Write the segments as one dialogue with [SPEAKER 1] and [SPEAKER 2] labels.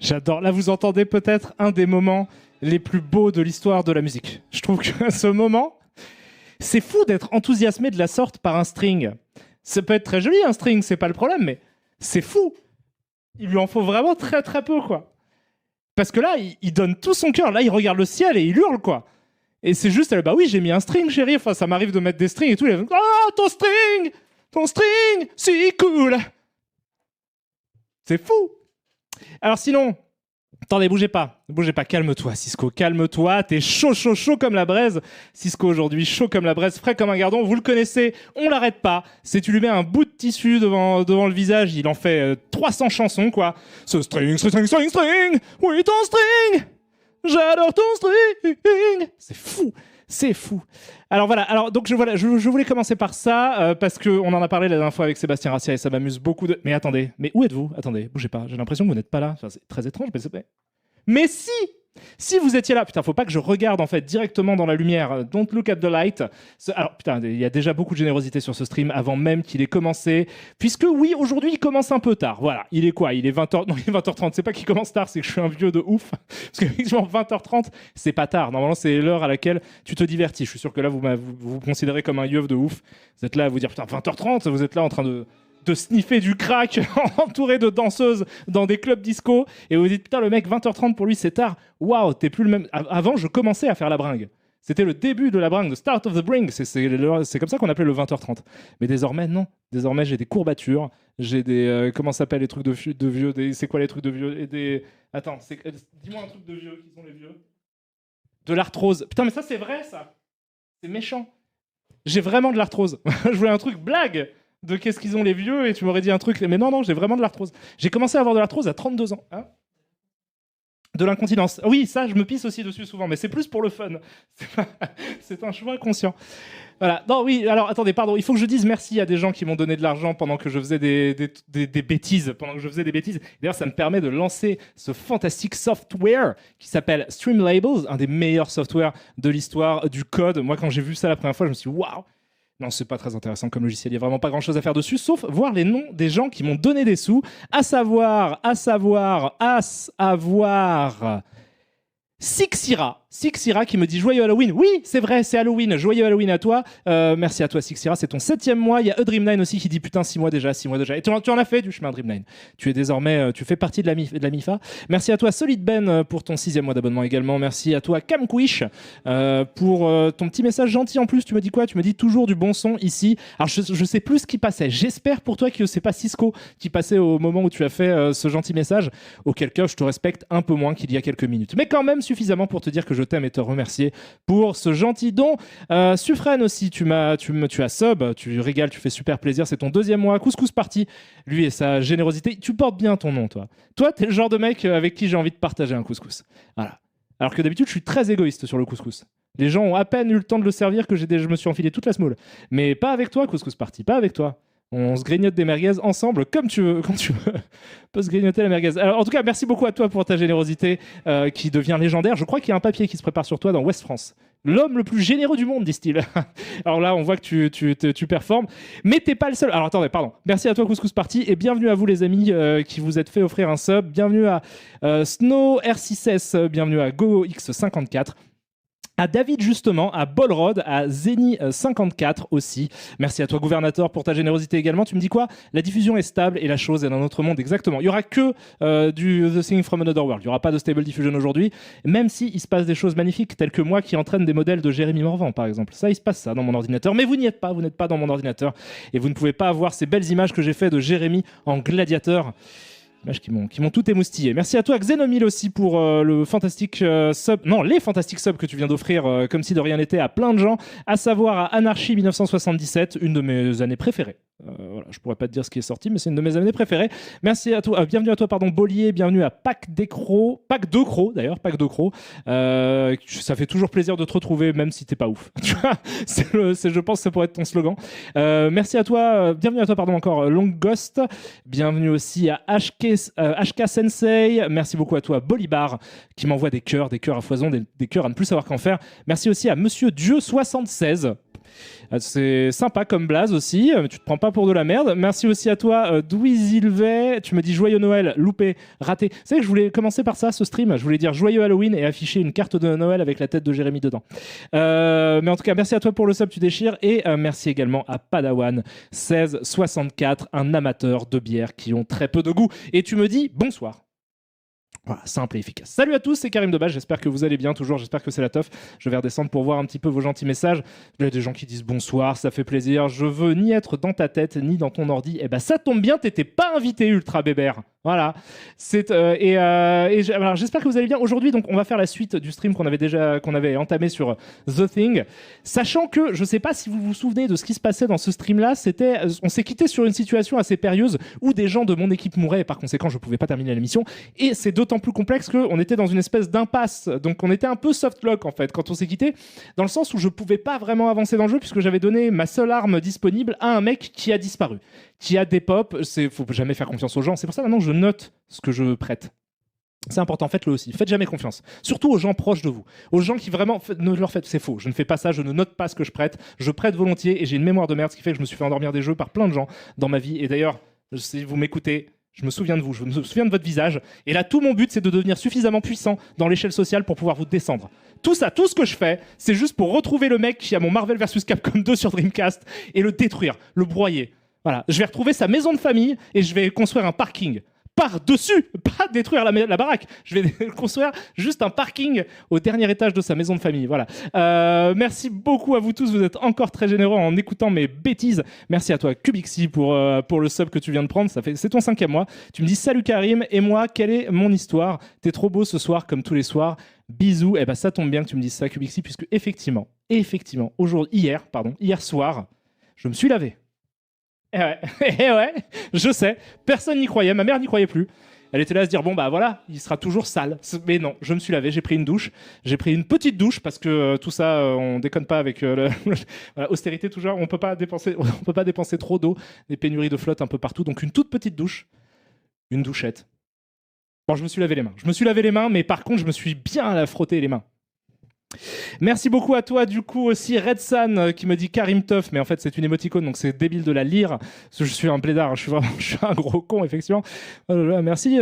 [SPEAKER 1] J'adore. Là, vous entendez peut-être un des moments les plus beaux de l'histoire de la musique. Je trouve que ce moment, c'est fou d'être enthousiasmé de la sorte par un string. Ça peut être très joli, un string, c'est pas le problème, mais c'est fou. Il lui en faut vraiment très très peu, quoi. Parce que là, il donne tout son cœur. Là, il regarde le ciel et il hurle, quoi. Et c'est juste, bah oui, j'ai mis un string, chérie. Enfin, ça m'arrive de mettre des strings et tout. Oh, ton string! Ton string! Si cool! C'est fou! Alors sinon, attendez, bougez pas, calme-toi Cisco, calme-toi, t'es chaud, chaud, chaud comme la braise. Cisco aujourd'hui, chaud comme la braise, frais comme un gardon, vous le connaissez, on l'arrête pas. C'est tu lui mets un bout de tissu devant le visage, il en fait 300 chansons quoi. Ce string, string, string, string, oui ton string, j'adore ton string. C'est fou. C'est fou. Alors voilà, donc je voulais commencer par ça, parce qu'on en a parlé la dernière fois avec Sébastien Rassia et ça m'amuse beaucoup de... Mais attendez, mais où êtes-vous? Attendez, bougez pas, j'ai l'impression que vous n'êtes pas là. Enfin, c'est très étrange, mais c'est... Mais si vous étiez là, putain, faut pas que je regarde en fait directement dans la lumière. Don't look at the light. Alors putain, il y a déjà beaucoup de générosité sur ce stream avant même qu'il ait commencé. Puisque oui, aujourd'hui, il commence un peu tard. Voilà, il est quoi? Il est 20h... Non, il est 20h30. C'est pas qu'il commence tard, c'est que je suis un vieux de ouf. Parce qu'effectivement, 20h30, c'est pas tard. Normalement, c'est l'heure à laquelle tu te divertis. Je suis sûr que là, vous considérez comme un yeuve de ouf. Vous êtes là à vous dire, putain, 20h30, vous êtes là en train de sniffer du crack entouré de danseuses dans des clubs disco et vous dites putain le mec 20h30 pour lui c'est tard, waouh t'es plus le même. Avant je commençais à faire la bringue, c'était le début de la bringue, the start of the bring, c'est comme ça qu'on appelait le 20h30, mais désormais non, désormais j'ai des courbatures, j'ai des comment ça s'appelle les trucs de vieux, c'est quoi les trucs de vieux et des attends dis-moi un truc de vieux, qui sont les vieux, de l'arthrose, putain mais ça c'est vrai ça, c'est méchant, j'ai vraiment de l'arthrose. Je voulais un truc blague de qu'est-ce qu'ils ont les vieux et tu m'aurais dit un truc, mais non j'ai vraiment de l'arthrose, j'ai commencé à avoir de l'arthrose à 32 ans hein, de l'incontinence, oui ça je me pisse aussi dessus souvent mais c'est plus pour le fun, c'est un choix conscient. Voilà, non oui, alors attendez, pardon, il faut que je dise merci à des gens qui m'ont donné de l'argent pendant que je faisais des bêtises, d'ailleurs ça me permet de lancer ce fantastique software qui s'appelle Streamlabs, un des meilleurs softwares de l'histoire du code. Moi quand j'ai vu ça la première fois je me suis dit waouh. Non, c'est pas très intéressant comme logiciel, il n'y a vraiment pas grand-chose à faire dessus, sauf voir les noms des gens qui m'ont donné des sous, à savoir... Sixira qui me dit joyeux Halloween. Oui, c'est vrai, c'est Halloween. Joyeux Halloween à toi. Merci à toi, Sixira. C'est ton 7e mois. Il y a Dream9 aussi qui dit putain, 6 mois déjà. Et tu en as fait du chemin, Dream9. Tu es désormais, tu fais partie de la MIFA. Merci à toi, Solid Ben, pour ton 6e mois d'abonnement également. Merci à toi, Camquish, pour ton petit message gentil en plus. Tu me dis quoi? Tu me dis toujours du bon son ici. Alors, je sais plus ce qui passait. J'espère pour toi que c'est pas Cisco qui passait au moment où tu as fait ce gentil message. Auquel cas, je te respecte un peu moins qu'il y a quelques minutes. Mais quand même suffisamment pour te dire que je t'aime et te remercier pour ce gentil don. Suffren aussi, tu as sub, tu régales, tu fais super plaisir, c'est ton 2e mois. Couscous Party, lui et sa générosité, tu portes bien ton nom, toi. Toi, t'es le genre de mec avec qui j'ai envie de partager un couscous. Voilà. Alors que d'habitude, je suis très égoïste sur le couscous. Les gens ont à peine eu le temps de le servir que je me suis enfilé toute la smoule. Mais pas avec toi, Couscous Party, pas avec toi. On se grignote des merguez ensemble, comme tu veux, quand tu veux. On peut se grignoter la merguez. Alors, en tout cas, merci beaucoup à toi pour ta générosité qui devient légendaire. Je crois qu'il y a un papier qui se prépare sur toi dans Ouest France. L'homme le plus généreux du monde, disent-ils. Alors là, on voit que tu performes. Mais t'es pas le seul. Alors attendez, pardon. Merci à toi, Couscous Party. Et bienvenue à vous, les amis, qui vous êtes fait offrir un sub. Bienvenue à Snow R6S. Bienvenue à GoX54. À David justement, à Bolrod, à Zeni54 aussi. Merci à toi Gouvernateur pour ta générosité également. Tu me dis quoi? La diffusion est stable et la chose est dans notre monde exactement. Il y aura que du The Thing from Another World. Il n'y aura pas de Stable Diffusion aujourd'hui, même si il se passe des choses magnifiques telles que moi qui entraîne des modèles de Jérémy Morvan par exemple. Ça, il se passe ça dans mon ordinateur, mais vous n'y êtes pas, vous n'êtes pas dans mon ordinateur et vous ne pouvez pas avoir ces belles images que j'ai fait de Jérémy en gladiateur. Images qui m'ont tout émoustillé. Merci à toi Xenomil aussi pour le fantastique sub, non les fantastiques subs que tu viens d'offrir comme si de rien n'était à plein de gens, à savoir à Anarchy 1977, une de mes années préférées. Voilà, je pourrais pas te dire ce qui est sorti, mais c'est une de mes années préférées. Merci à toi, bienvenue à toi pardon Bollier, bienvenue à Pack de Croc. Ça fait toujours plaisir de te retrouver même si t'es pas ouf. Tu vois, je pense que ça pourrait être ton slogan. Merci à toi, bienvenue à toi pardon encore Long Ghost, bienvenue aussi à HK Sensei, merci beaucoup à toi Bolibar qui m'envoie des cœurs à foison, des cœurs à ne plus savoir qu'en faire. Merci aussi à Monsieur Dieu 76. C'est sympa comme blaze aussi, tu te prends pas pour de la merde. Merci aussi à toi, Douizilvet. Tu me dis joyeux Noël, loupé, raté. C'est que je voulais commencer par ça, ce stream. Je voulais dire joyeux Halloween et afficher une carte de Noël avec la tête de Jérémy dedans. Mais en tout cas, merci à toi pour le sub, tu déchires. Et merci également à Padawan1664, un amateur de bières qui ont très peu de goût. Et tu me dis bonsoir. Voilà, simple et efficace. Salut à tous, c'est Karim Debache, j'espère que vous allez bien toujours, j'espère que c'est la teuf. Je vais redescendre pour voir un petit peu vos gentils messages. Il y a des gens qui disent bonsoir, ça fait plaisir. Je veux ni être dans ta tête, ni dans ton ordi. Eh ben ça tombe bien, t'étais pas invité, Ultra Bébert. Voilà. Alors, j'espère que vous allez bien. Aujourd'hui, donc, on va faire la suite du stream qu'on avait entamé sur The Thing. Sachant que, je sais pas si vous vous souvenez de ce qui se passait dans ce stream-là, on s'est quitté sur une situation assez périlleuse où des gens de mon équipe mouraient et par conséquent, je pouvais pas terminer l'émission. Et c'est d'autant plus complexe qu'on était dans une espèce d'impasse. Donc, on était un peu soft lock, en fait, quand on s'est quitté, dans le sens où je pouvais pas vraiment avancer dans le jeu puisque j'avais donné ma seule arme disponible à un mec qui a disparu, qui a des pop. Faut jamais faire confiance aux gens. C'est pour ça maintenant je note ce que je prête. C'est important, faites-le aussi. Faites jamais confiance. Surtout aux gens proches de vous. Aux gens qui vraiment... Ne leur faites... C'est faux. Je ne fais pas ça, je ne note pas ce que je prête. Je prête volontiers et j'ai une mémoire de merde, ce qui fait que je me suis fait endormir des jeux par plein de gens dans ma vie. Et d'ailleurs, si vous m'écoutez, je me souviens de vous, je me souviens de votre visage. Et là, tout mon but, c'est de devenir suffisamment puissant dans l'échelle sociale pour pouvoir vous descendre. Tout ça, tout ce que je fais, c'est juste pour retrouver le mec qui a mon Marvel vs Capcom 2 sur Dreamcast et le détruire, le broyer. Voilà. Je vais retrouver sa maison de famille et je vais construire un parking. Par-dessus, pas détruire la baraque. Je vais construire juste un parking au dernier étage de sa maison de famille. Voilà. Merci beaucoup à vous tous. Vous êtes encore très généreux en écoutant mes bêtises. Merci à toi, Cubixi, pour le sub que tu viens de prendre. C'est ton 5e mois. Tu me dis salut Karim. Et moi, quelle est mon histoire? T'es trop beau ce soir, comme tous les soirs. Bisous. Eh ben, ça tombe bien que tu me dises ça, Cubixi, puisque hier soir, je me suis lavé. Eh ouais, je sais, personne n'y croyait, ma mère n'y croyait plus. Elle était là à se dire, bon bah voilà, il sera toujours sale. Mais non, je me suis lavé, j'ai pris une douche. J'ai pris une petite douche parce que tout ça, on déconne pas avec voilà, austérité toujours, on peut pas dépenser trop d'eau, des pénuries de flotte un peu partout. Donc une toute petite douche, une douchette. Bon, je me suis lavé les mains, mais par contre, je me suis bien frotté les mains. Merci beaucoup à toi du coup aussi Red Sun qui me dit Karim Tough, mais en fait c'est une émoticône donc c'est débile de la lire parce que je suis un blédard, je suis un gros con effectivement. Merci.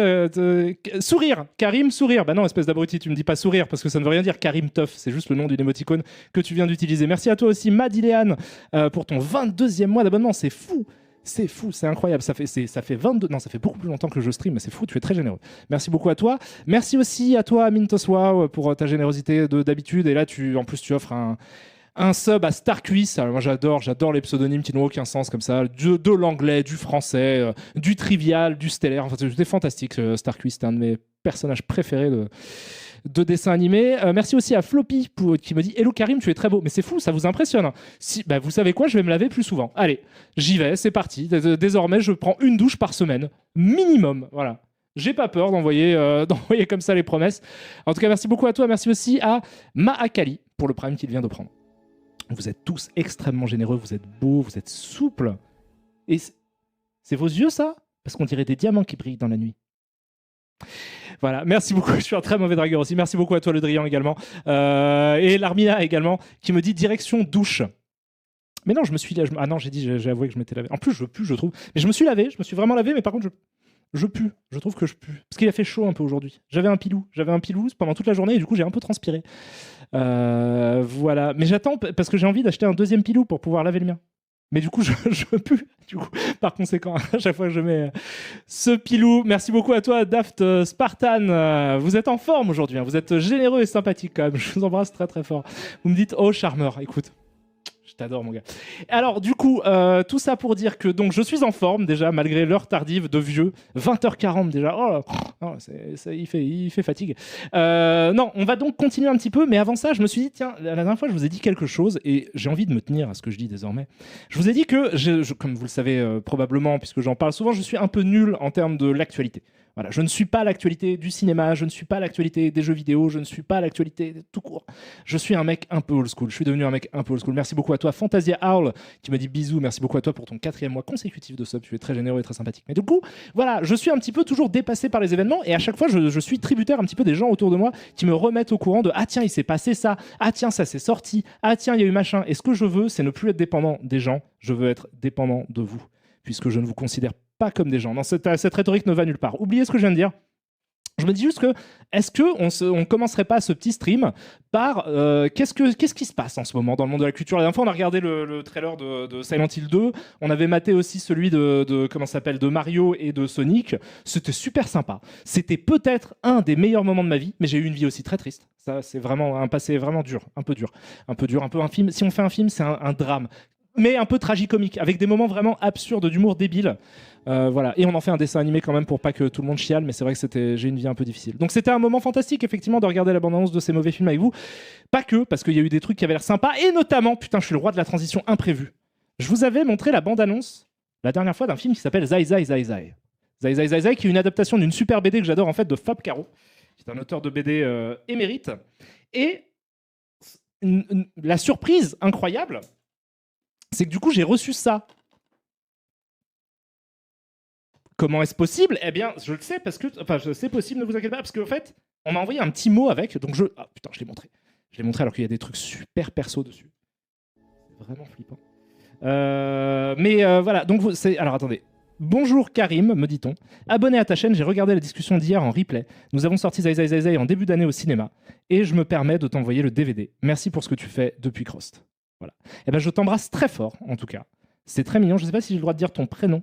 [SPEAKER 1] Sourire, Karim sourire. Bah non, espèce d'abruti, tu me dis pas sourire parce que ça ne veut rien dire. Karim Tough, c'est juste le nom d'une émoticône que tu viens d'utiliser. Merci à toi aussi Madiléane pour ton 22e mois d'abonnement, c'est fou. C'est fou, c'est incroyable. Ça fait beaucoup plus longtemps que je stream, mais c'est fou, tu es très généreux. Merci beaucoup à toi. Merci aussi à toi, Mintoswa, pour ta générosité d'habitude. Et là, en plus, tu offres un sub à Starquiz. Alors moi, j'adore les pseudonymes qui n'ont aucun sens comme ça. De l'anglais, du français, du trivial, du stellaire. Enfin, c'était fantastique, Starquiz. C'était un de mes personnages préférés de dessins animés. Merci aussi à Floppy qui me dit Hello Karim, tu es très beau. Mais c'est fou, ça vous impressionne. Vous savez quoi, je vais me laver plus souvent. Allez, j'y vais, c'est parti. Désormais, je prends une douche par semaine, minimum. Voilà. J'ai pas peur d'envoyer comme ça les promesses. En tout cas, merci beaucoup à toi. Merci aussi à Maakali pour le prime qu'il vient de prendre. Vous êtes tous extrêmement généreux, vous êtes beaux, vous êtes souples. Et c'est vos yeux, ça? Parce qu'on dirait des diamants qui brillent dans la nuit. Voilà, merci beaucoup. Je suis un très mauvais dragueur aussi. Merci beaucoup à toi, le Drian également. Et l'Armina également, qui me dit direction douche. Mais non, ah non, j'ai avoué que je m'étais lavé. En plus, je pue, je trouve. Mais je me suis lavé, je me suis vraiment lavé, mais par contre, je pue. Je trouve que je pue. Parce qu'il a fait chaud un peu aujourd'hui. J'avais un pilou pendant toute la journée et du coup, j'ai un peu transpiré. Voilà. Mais j'attends parce que j'ai envie d'acheter un deuxième pilou pour pouvoir laver le mien. Mais du coup, je pue. Du coup, par conséquent, à chaque fois que je mets ce pilou, merci beaucoup à toi, Daft Spartan. Vous êtes en forme aujourd'hui. Hein. Vous êtes généreux et sympathique quand même. Je vous embrasse très très fort. Vous me dites, oh charmeur, écoute. Je t'adore, mon gars. Alors, du coup, tout ça pour dire que donc, je suis en forme déjà, malgré l'heure tardive de vieux. 20h40 déjà. Oh, il fait fatigue. Non, on va donc continuer un petit peu, mais avant ça, je me suis dit, tiens, la dernière fois, je vous ai dit quelque chose et j'ai envie de me tenir à ce que je dis désormais. Je vous ai dit que, comme vous le savez probablement, puisque j'en parle souvent, je suis un peu nul en termes de l'actualité. Voilà, je ne suis pas l'actualité du cinéma, je ne suis pas l'actualité des jeux vidéo, je ne suis pas l'actualité tout court. Je suis un mec un peu old school. Je suis devenu un mec un peu old school. Merci beaucoup à toi, Fantasia Owl, qui me dit bisous. Merci beaucoup à toi pour ton 4e mois consécutif de sub. Tu es très généreux et très sympathique. Mais du coup, voilà, je suis un petit peu toujours dépassé par les événements et à chaque fois, je suis tributaire un petit peu des gens autour de moi qui me remettent au courant de ah tiens, il s'est passé ça, ah tiens, ça s'est sorti, ah tiens, il y a eu machin. Et ce que je veux, c'est ne plus être dépendant des gens. Je veux être dépendant de vous, puisque je ne vous considère pas comme des gens. Non, cette rhétorique ne va nulle part. Oubliez ce que je viens de dire. Je me dis juste que, est-ce qu'on commencerait pas ce petit stream par qu'est-ce qui se passe en ce moment dans le monde de la culture? La dernière fois, on a regardé le trailer de Silent Hill 2, on avait maté aussi celui comment ça s'appelle, de Mario et de Sonic. C'était super sympa. C'était peut-être un des meilleurs moments de ma vie, mais j'ai eu une vie aussi très triste. Ça, c'est vraiment un passé vraiment dur, un peu un film. Si on fait un film, c'est un drame, mais un peu tragicomique, avec des moments vraiment absurdes, d'humour débile. Voilà. Et on en fait un dessin animé quand même pour pas que tout le monde chiale, mais c'est vrai que j'ai une vie un peu difficile. Donc c'était un moment fantastique, effectivement, de regarder la bande-annonce de ces mauvais films avec vous. Pas que, parce qu'il y a eu des trucs qui avaient l'air sympas, et notamment, putain, je suis le roi de la transition imprévue. Je vous avais montré la bande-annonce la dernière fois d'un film qui s'appelle Zai Zai Zai Zai. Zai Zai Zai Zai, qui est une adaptation d'une super BD que j'adore en fait, de Fab Caro, qui est un auteur de BD émérite. Et la surprise incroyable, c'est que du coup, j'ai reçu ça. Comment est-ce possible? Eh bien, je le sais parce que... Enfin, c'est possible, ne vous inquiétez pas, parce qu'en fait, on m'a envoyé un petit mot avec, donc je... Ah, putain, je l'ai montré. Je l'ai montré alors qu'il y a des trucs super perso dessus. C'est vraiment flippant. Voilà, donc alors attendez. Bonjour Karim, me dit-on. Abonné à ta chaîne, j'ai regardé la discussion d'hier en replay. Nous avons sorti Zai Zai Zai Zai en début d'année au cinéma. Et je me permets de t'envoyer le DVD. Merci pour ce que tu fais depuis Crost. Voilà. Eh ben, je t'embrasse très fort, en tout cas. C'est très mignon. Je ne sais pas si j'ai le droit de dire ton prénom.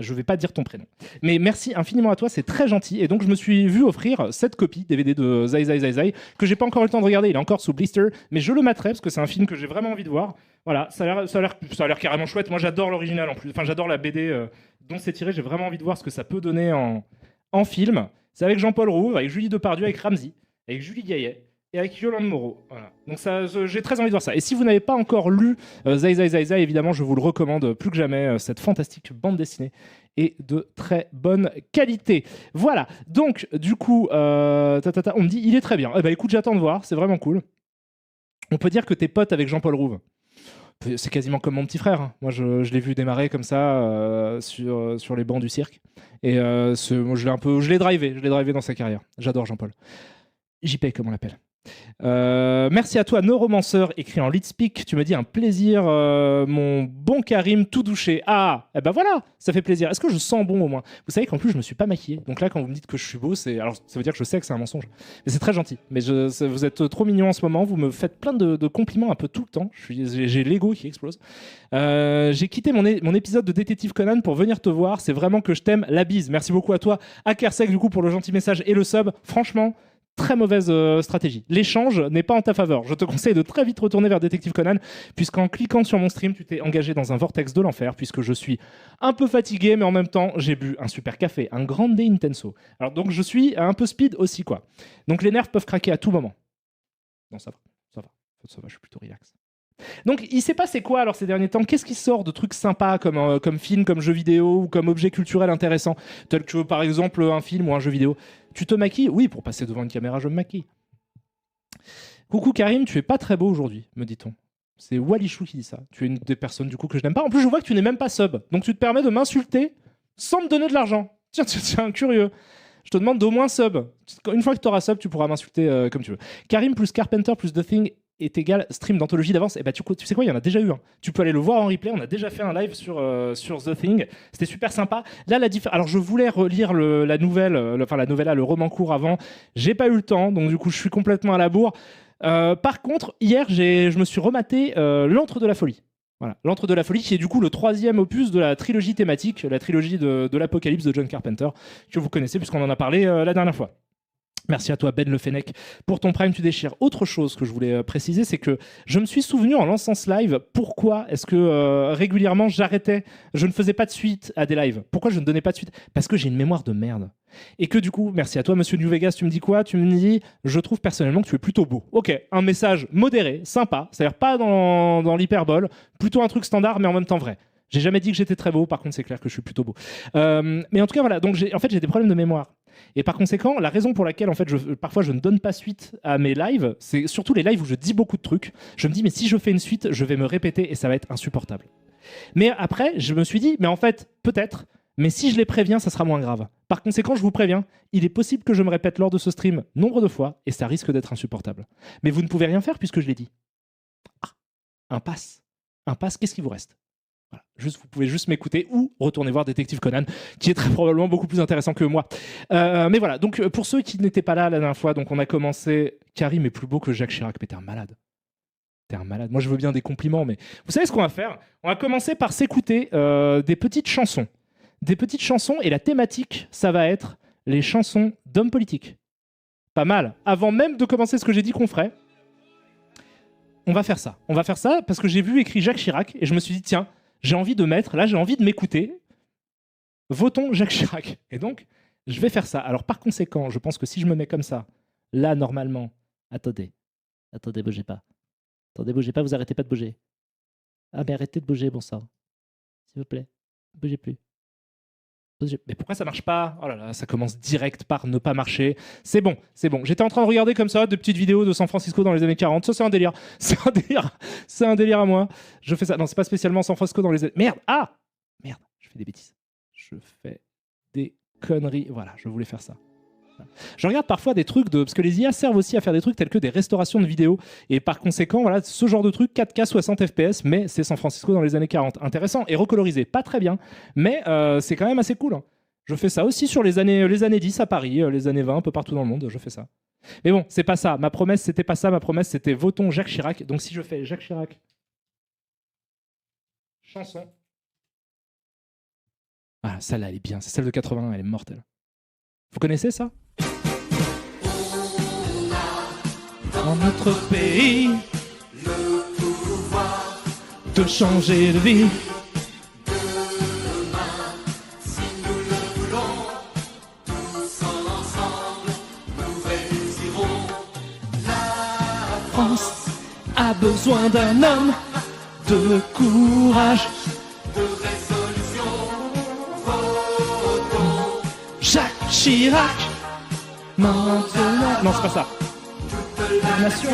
[SPEAKER 1] Je vais pas dire ton prénom. Mais merci infiniment à toi, c'est très gentil. Et donc, je me suis vu offrir cette copie DVD de Zai Zai Zai Zai, que j'ai pas encore eu le temps de regarder, il est encore sous blister, mais je le mettrai parce que c'est un film que j'ai vraiment envie de voir. Voilà, ça a l'air carrément chouette. Moi, j'adore l'original en plus. Enfin, j'adore la BD dont c'est tiré. J'ai vraiment envie de voir ce que ça peut donner en film. C'est avec Jean-Paul Rouve, avec Julie Depardieu, avec Ramzy, avec Julie Gaillet et avec Yolande Moreau. Voilà. Donc j'ai très envie de voir ça. Et si vous n'avez pas encore lu Zai Zai Zai Zai, évidemment, je vous le recommande plus que jamais, cette fantastique bande dessinée et de très bonne qualité. Voilà. Donc, du coup, on me dit, il est très bien. Eh ben, écoute, j'attends de voir. C'est vraiment cool. On peut dire que t'es pote avec Jean-Paul Rouve. C'est quasiment comme mon petit frère. Hein. Moi, je l'ai vu démarrer comme ça sur les bancs du cirque. Et moi, je l'ai drivé dans sa carrière. J'adore Jean-Paul. JP, comme on l'appelle. Merci à toi, Neuromancer, écrit en lead speak. Tu me dis un plaisir, mon bon Karim, tout douché. Ah, eh ben voilà, ça fait plaisir. Est-ce que je sens bon au moins? Vous savez qu'en plus, je me suis pas maquillé. Donc là, quand vous me dites que je suis beau, alors ça veut dire que je sais que c'est un mensonge. Mais c'est très gentil. Mais vous êtes trop mignon en ce moment. Vous me faites plein de compliments un peu tout le temps. J'ai l'ego qui explose. J'ai quitté mon épisode de Détective Conan pour venir te voir. C'est vraiment que je t'aime. La bise. Merci beaucoup à toi, à Kersek, du coup, pour le gentil message et le sub. Franchement, très mauvaise stratégie. L'échange n'est pas en ta faveur. Je te conseille de très vite retourner vers Détective Conan, puisqu'en cliquant sur mon stream, tu t'es engagé dans un vortex de l'enfer, puisque je suis un peu fatigué, mais en même temps, j'ai bu un super café, un grande intenso. Alors donc, je suis un peu speed aussi, quoi. Donc les nerfs peuvent craquer à tout moment. Non, ça va, je suis plutôt relax. Donc, il s'est passé quoi alors ces derniers temps? Qu'est-ce qui sort de trucs sympas comme film, comme jeu vidéo ou comme objet culturel intéressant, tel que par exemple un film ou un jeu vidéo? Tu te maquilles? Oui, pour passer devant une caméra, je me maquille. Coucou Karim, tu es pas très beau aujourd'hui, me dit-on. C'est Walichou qui dit ça. Tu es une des personnes du coup que je n'aime pas. En plus, je vois que tu n'es même pas sub. Donc tu te permets de m'insulter sans me donner de l'argent. Tiens, curieux. Je te demande d'au moins sub. Une fois que tu auras sub, tu pourras m'insulter comme tu veux. Karim plus Carpenter plus The Thing est égal stream d'anthologie d'avance. Et bah tu sais quoi, il y en a déjà eu un. Tu peux aller le voir en replay. On a déjà fait un live sur The Thing. C'était super sympa. Là, alors je voulais relire la nouvelle, le roman court avant. J'ai pas eu le temps, donc du coup je suis complètement à la bourre. Par contre, hier, je me suis rematé L'Antre de la Folie. Voilà, L'Antre de la Folie, qui est du coup le 3e opus de la trilogie thématique, la trilogie de l'Apocalypse de John Carpenter, que vous connaissez puisqu'on en a parlé la dernière fois. Merci à toi Ben Le Fennec pour ton Prime, tu déchires. Autre chose que je voulais préciser, c'est que je me suis souvenu en lançant ce live, pourquoi est-ce que régulièrement je ne faisais pas de suite à des lives? Pourquoi je ne donnais pas de suite? Parce que j'ai une mémoire de merde. Et que du coup, merci à toi Monsieur New Vegas, tu me dis quoi? Tu me dis, je trouve personnellement que tu es plutôt beau. Ok, un message modéré, sympa, c'est-à-dire pas dans l'hyperbole, plutôt un truc standard mais en même temps vrai. J'ai jamais dit que j'étais très beau, par contre c'est clair que je suis plutôt beau. Mais en tout cas voilà, donc j'ai des problèmes de mémoire. Et par conséquent, la raison pour laquelle en fait parfois je ne donne pas suite à mes lives, c'est surtout les lives où je dis beaucoup de trucs. Je me dis mais si je fais une suite, je vais me répéter et ça va être insupportable. Mais après, je me suis dit mais en fait peut-être, mais si je les préviens, ça sera moins grave. Par conséquent, je vous préviens, il est possible que je me répète lors de ce stream nombre de fois et ça risque d'être insupportable. Mais vous ne pouvez rien faire puisque je l'ai dit. Ah, un pass. Un pass, qu'est-ce qui vous reste? Voilà. Vous pouvez juste m'écouter ou retourner voir Détective Conan, qui est très probablement beaucoup plus intéressant que moi. Mais voilà, donc pour ceux qui n'étaient pas là la dernière fois, donc on a commencé. Karim est plus beau que Jacques Chirac, mais t'es un malade. T'es un malade. Moi, je veux bien des compliments, mais vous savez ce qu'on va faire? On va commencer par s'écouter des petites chansons. Des petites chansons, et la thématique, ça va être les chansons d'hommes politiques. Pas mal. Avant même de commencer ce que j'ai dit qu'on ferait, on va faire ça. On va faire ça parce que j'ai vu écrit Jacques Chirac et je me suis dit, tiens, j'ai envie de m'écouter. Votons Jacques Chirac. Et donc, je vais faire ça. Alors, par conséquent, je pense que si je me mets comme ça, là, normalement... Attendez, bougez pas. Vous arrêtez pas de bouger. Ah, mais arrêtez de bouger, bon sang. S'il vous plaît, bougez plus. Mais pourquoi ça marche pas? Oh là là, ça commence direct par ne pas marcher. C'est bon. J'étais en train de regarder comme ça de petites vidéos de San Francisco dans les années 40. Ça, c'est un délire. C'est un délire à moi. Je fais ça. Non, c'est pas spécialement San Francisco dans les années... Merde, je fais des bêtises. Je fais des conneries. Voilà, je voulais faire ça. Je regarde parfois des trucs parce que les IA servent aussi à faire des trucs tels que des restaurations de vidéos. Et par conséquent, voilà, ce genre de truc, 4K 60 FPS, mais c'est San Francisco dans les années 40. Intéressant et recolorisé. Pas très bien, mais c'est quand même assez cool. Hein. Je fais ça aussi sur les années 10 à Paris, les années 20, un peu partout dans le monde, je fais ça. Mais bon, c'est pas ça. Ma promesse, c'était pas ça. Ma promesse, c'était votons Jacques Chirac. Donc si je fais Jacques Chirac, chanson. Ah, celle-là, elle est bien. C'est celle de 81, elle est mortelle. Vous connaissez ça? Dans notre pays, le pouvoir de changer de vie. Demain, si nous le voulons, tous ensemble, nous réussirons. La France a besoin d'un homme de courage, de résolution. Votons Jacques Chirac. Maintenant. Non, c'est pas ça. La nation.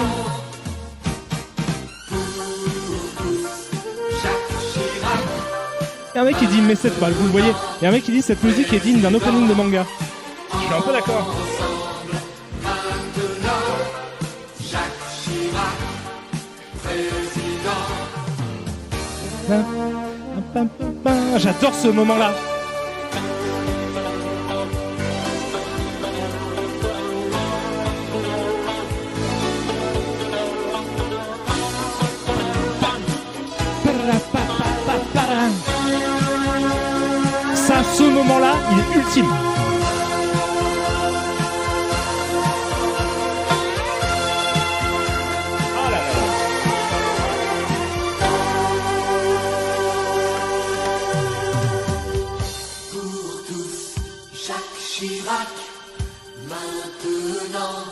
[SPEAKER 1] Il y a un mec qui dit mais cette balle, vous le voyez. Il y a un mec qui dit cette musique est digne d'un opening de manga. Je suis un peu d'accord. J'adore ce moment-là. Ça, ce moment-là, il est ultime. Oh là là. Pour tous, Jacques Chirac, maintenant.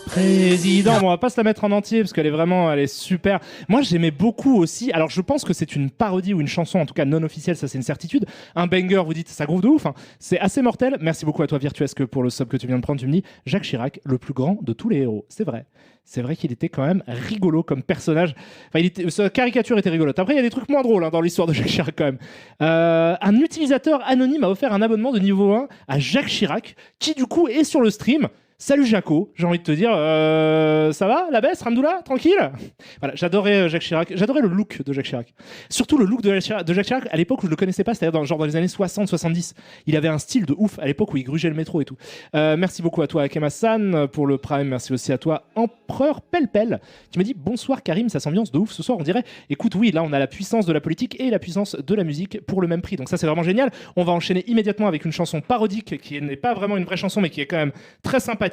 [SPEAKER 1] Président. Bon, on va pas se la mettre en entier parce qu'elle est super. Moi, j'aimais beaucoup aussi. Alors, je pense que c'est une parodie ou une chanson, en tout cas non officielle, ça c'est une certitude. Un banger, vous dites, ça groove de ouf. Hein. C'est assez mortel. Merci beaucoup à toi, Virtuesque, pour le sub que tu viens de prendre. Tu me dis, Jacques Chirac, le plus grand de tous les héros. C'est vrai. C'est vrai qu'il était quand même rigolo comme personnage. Enfin, sa caricature était rigolote. Après, il y a des trucs moins drôles hein, dans l'histoire de Jacques Chirac quand même. Un utilisateur anonyme a offert un abonnement de niveau 1 à Jacques Chirac, qui du coup est sur le stream. Salut Jaco, j'ai envie de te dire, ça va, la baisse, Ramdoula, tranquille. Voilà, j'adorais Jacques Chirac, j'adorais le look de Jacques Chirac. Surtout le look de Jacques Chirac à l'époque où je le connaissais pas, c'est-à-dire dans les années 60-70. Il avait un style de ouf à l'époque où il grugeait le métro et tout. Merci beaucoup à toi Akema-san pour le Prime, merci aussi à toi Empereur Pelpel qui me dit bonsoir Karim, ça s'ambiance de ouf ce soir, on dirait. Écoute, oui, là on a la puissance de la politique et la puissance de la musique pour le même prix, donc ça c'est vraiment génial. On va enchaîner immédiatement avec une chanson parodique qui n'est pas vraiment une vraie chanson mais qui est quand même très sympathique.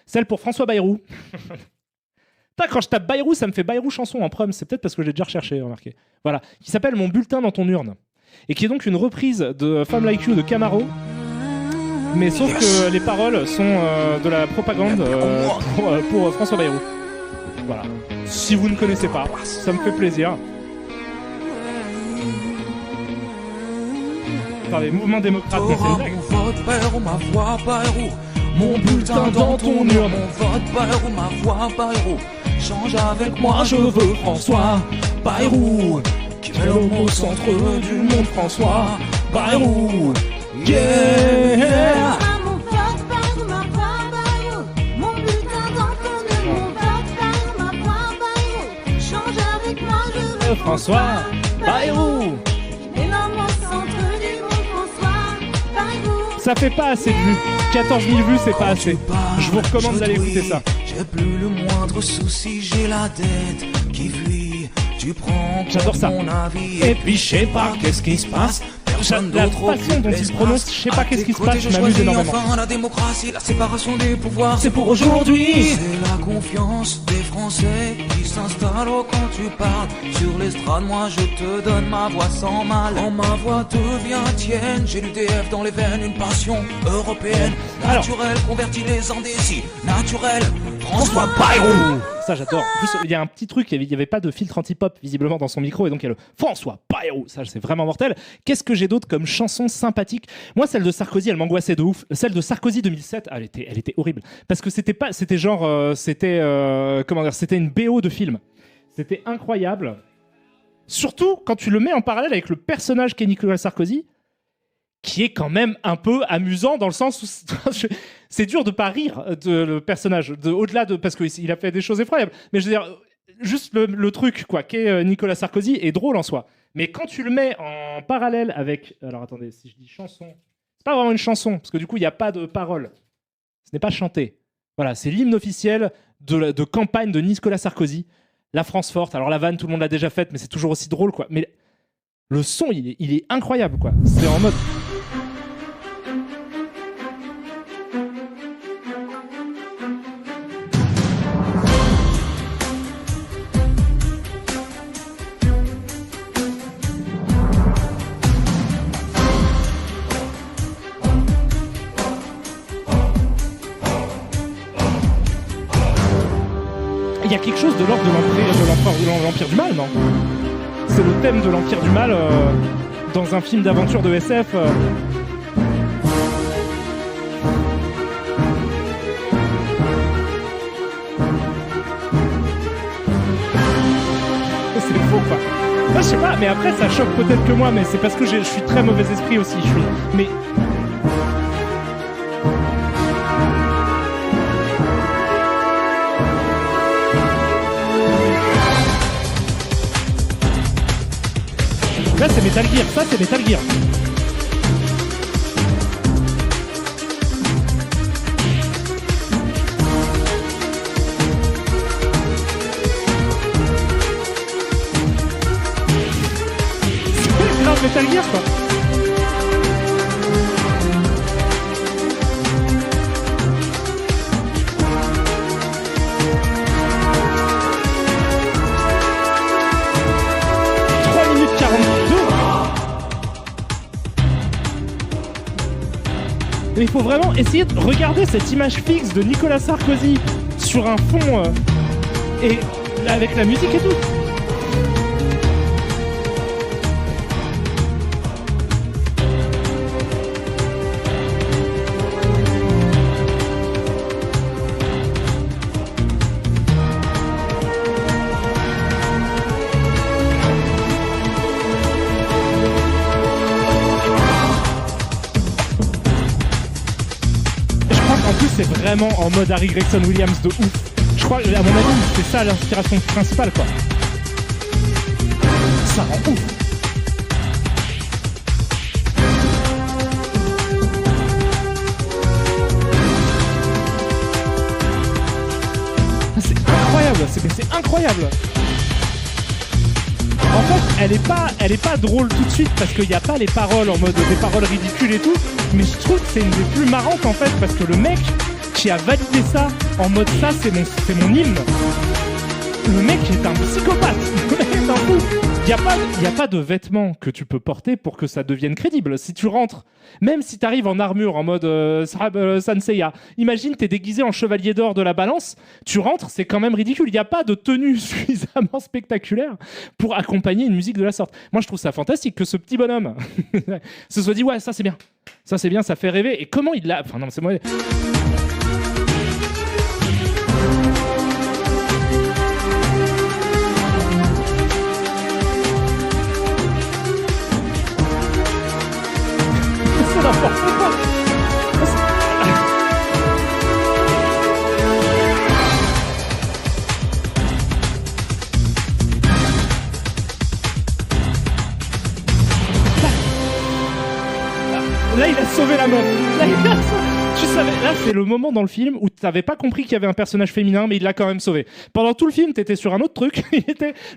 [SPEAKER 1] Celle pour François Bayrou. Quand je tape Bayrou, ça me fait Bayrou chanson en prom. C'est peut-être parce que j'ai déjà recherché, remarqué. Voilà, qui s'appelle Mon bulletin dans ton urne. Et qui est donc une reprise de Femme Like You de Camaro. Mais sauf que les paroles sont de la propagande pour François Bayrou. Voilà. Si vous ne connaissez pas, ça me fait plaisir. attendez, mouvement démocrate, c'est une blague.
[SPEAKER 2] Mon vote Bayrou, ma voix Bayrou. Mon bulletin dans ton mur, mon vote Bayrou, ma voix Bayrou. Change avec moi, je veux François Bayrou. Qui met l'homme au centre du monde, François Bayrou. Yeah.
[SPEAKER 3] Mon vote Bayrou, ma voix Bayrou. Mon bulletin dans ton mur, mon vote Bayrou, ma voix Bayrou. Change avec moi, je veux
[SPEAKER 1] François Bayrou.
[SPEAKER 3] Et l'homme au centre du monde, François Bayrou.
[SPEAKER 1] Ça fait pas assez de vues. 14 000 vues, c'est pas assez. Je vous recommande d'aller écouter ça.
[SPEAKER 2] J'ai plus le moindre souci, j'ai la tête qui fuit. Tu prends
[SPEAKER 1] J'adore ça.
[SPEAKER 2] mon avis et puis je sais pas qu'est-ce qui se passe.
[SPEAKER 1] La façon dont il prononce, je sais pas qu'est-ce qui se passe, je m'amuse énormément.
[SPEAKER 2] Enfin, la démocratie, la séparation des pouvoirs, c'est pour aujourd'hui. C'est la confiance des Français qui s'installe quand tu parles sur l'estrade. Moi je te donne ma voix sans mal. Quand ma voix devient tienne, j'ai l'UDF dans les veines, une passion européenne naturelle, convertit les indécis, naturel. François Bayrou.
[SPEAKER 1] Ça j'adore. En plus, il y a un petit truc, il y avait pas de filtre anti-pop visiblement dans son micro et donc il y a le François Bayrou. Ça c'est vraiment mortel. Qu'est-ce que j'ai d'autre comme chanson sympathique? Moi celle de Sarkozy, elle m'angoissait de ouf. Celle de Sarkozy 2007, elle était horrible parce que c'était une BO de film. C'était incroyable. Surtout quand tu le mets en parallèle avec le personnage qu'est Nicolas Sarkozy, qui est quand même un peu amusant dans le sens où c'est dur de pas rire de le personnage, au-delà de parce qu'il a fait des choses effroyables. Mais je veux dire, juste le truc quoi, qu'est Nicolas Sarkozy est drôle en soi. Mais quand tu le mets en parallèle avec, alors attendez, si je dis chanson, c'est pas vraiment une chanson parce que du coup il n'y a pas de paroles. Ce n'est pas chanté. Voilà, c'est l'hymne officiel de campagne de Nicolas Sarkozy. La France forte. Alors la vanne, tout le monde l'a déjà faite, mais c'est toujours aussi drôle quoi. Mais le son, il est incroyable quoi. C'est en mode. Il y a quelque chose de l'ordre de l'Empire du Mal, non? C'est le thème de l'Empire du Mal dans un film d'aventure de SF. C'est faux, quoi. Moi, je sais pas, mais après, ça choque peut-être que moi, mais c'est parce que je suis très mauvais esprit aussi. Mais. Là c'est Metal Gear, ça c'est Metal Gear. C'est grave Metal Gear quoi. Mais il faut vraiment essayer de regarder cette image fixe de Nicolas Sarkozy sur un fond et avec la musique et tout. C'est vraiment en mode Harry Gregson Williams de ouf. Je crois, à mon avis, c'est ça l'inspiration principale, quoi. Ça rend ouf. C'est incroyable, c'est incroyable. En fait, elle est pas drôle tout de suite parce qu'il n'y a pas les paroles en mode des paroles ridicules et tout. Mais je trouve que c'est une des plus marrantes en fait parce que le mec qui a validé ça en mode ça c'est mon hymne. Le mec est un psychopathe. Le mec est un fou. Il n'y a pas de vêtements que tu peux porter pour que ça devienne crédible. Si tu rentres, même si tu arrives en armure, en mode Sanseiya, imagine t'es déguisé en chevalier d'or de la balance, tu rentres, c'est quand même ridicule. Il n'y a pas de tenue suffisamment spectaculaire pour accompagner une musique de la sorte. Moi, je trouve ça fantastique que ce petit bonhomme se soit dit, ouais, ça c'est bien. Ça c'est bien, ça fait rêver. Et comment il l'a... Enfin non, c'est moi... N'importe quoi. Là, il a sauvé la meuf. Tu savais, là, c'est le moment dans le film où tu n'avais pas compris qu'il y avait un personnage féminin, mais il l'a quand même sauvé. Pendant tout le film, tu étais sur un autre truc.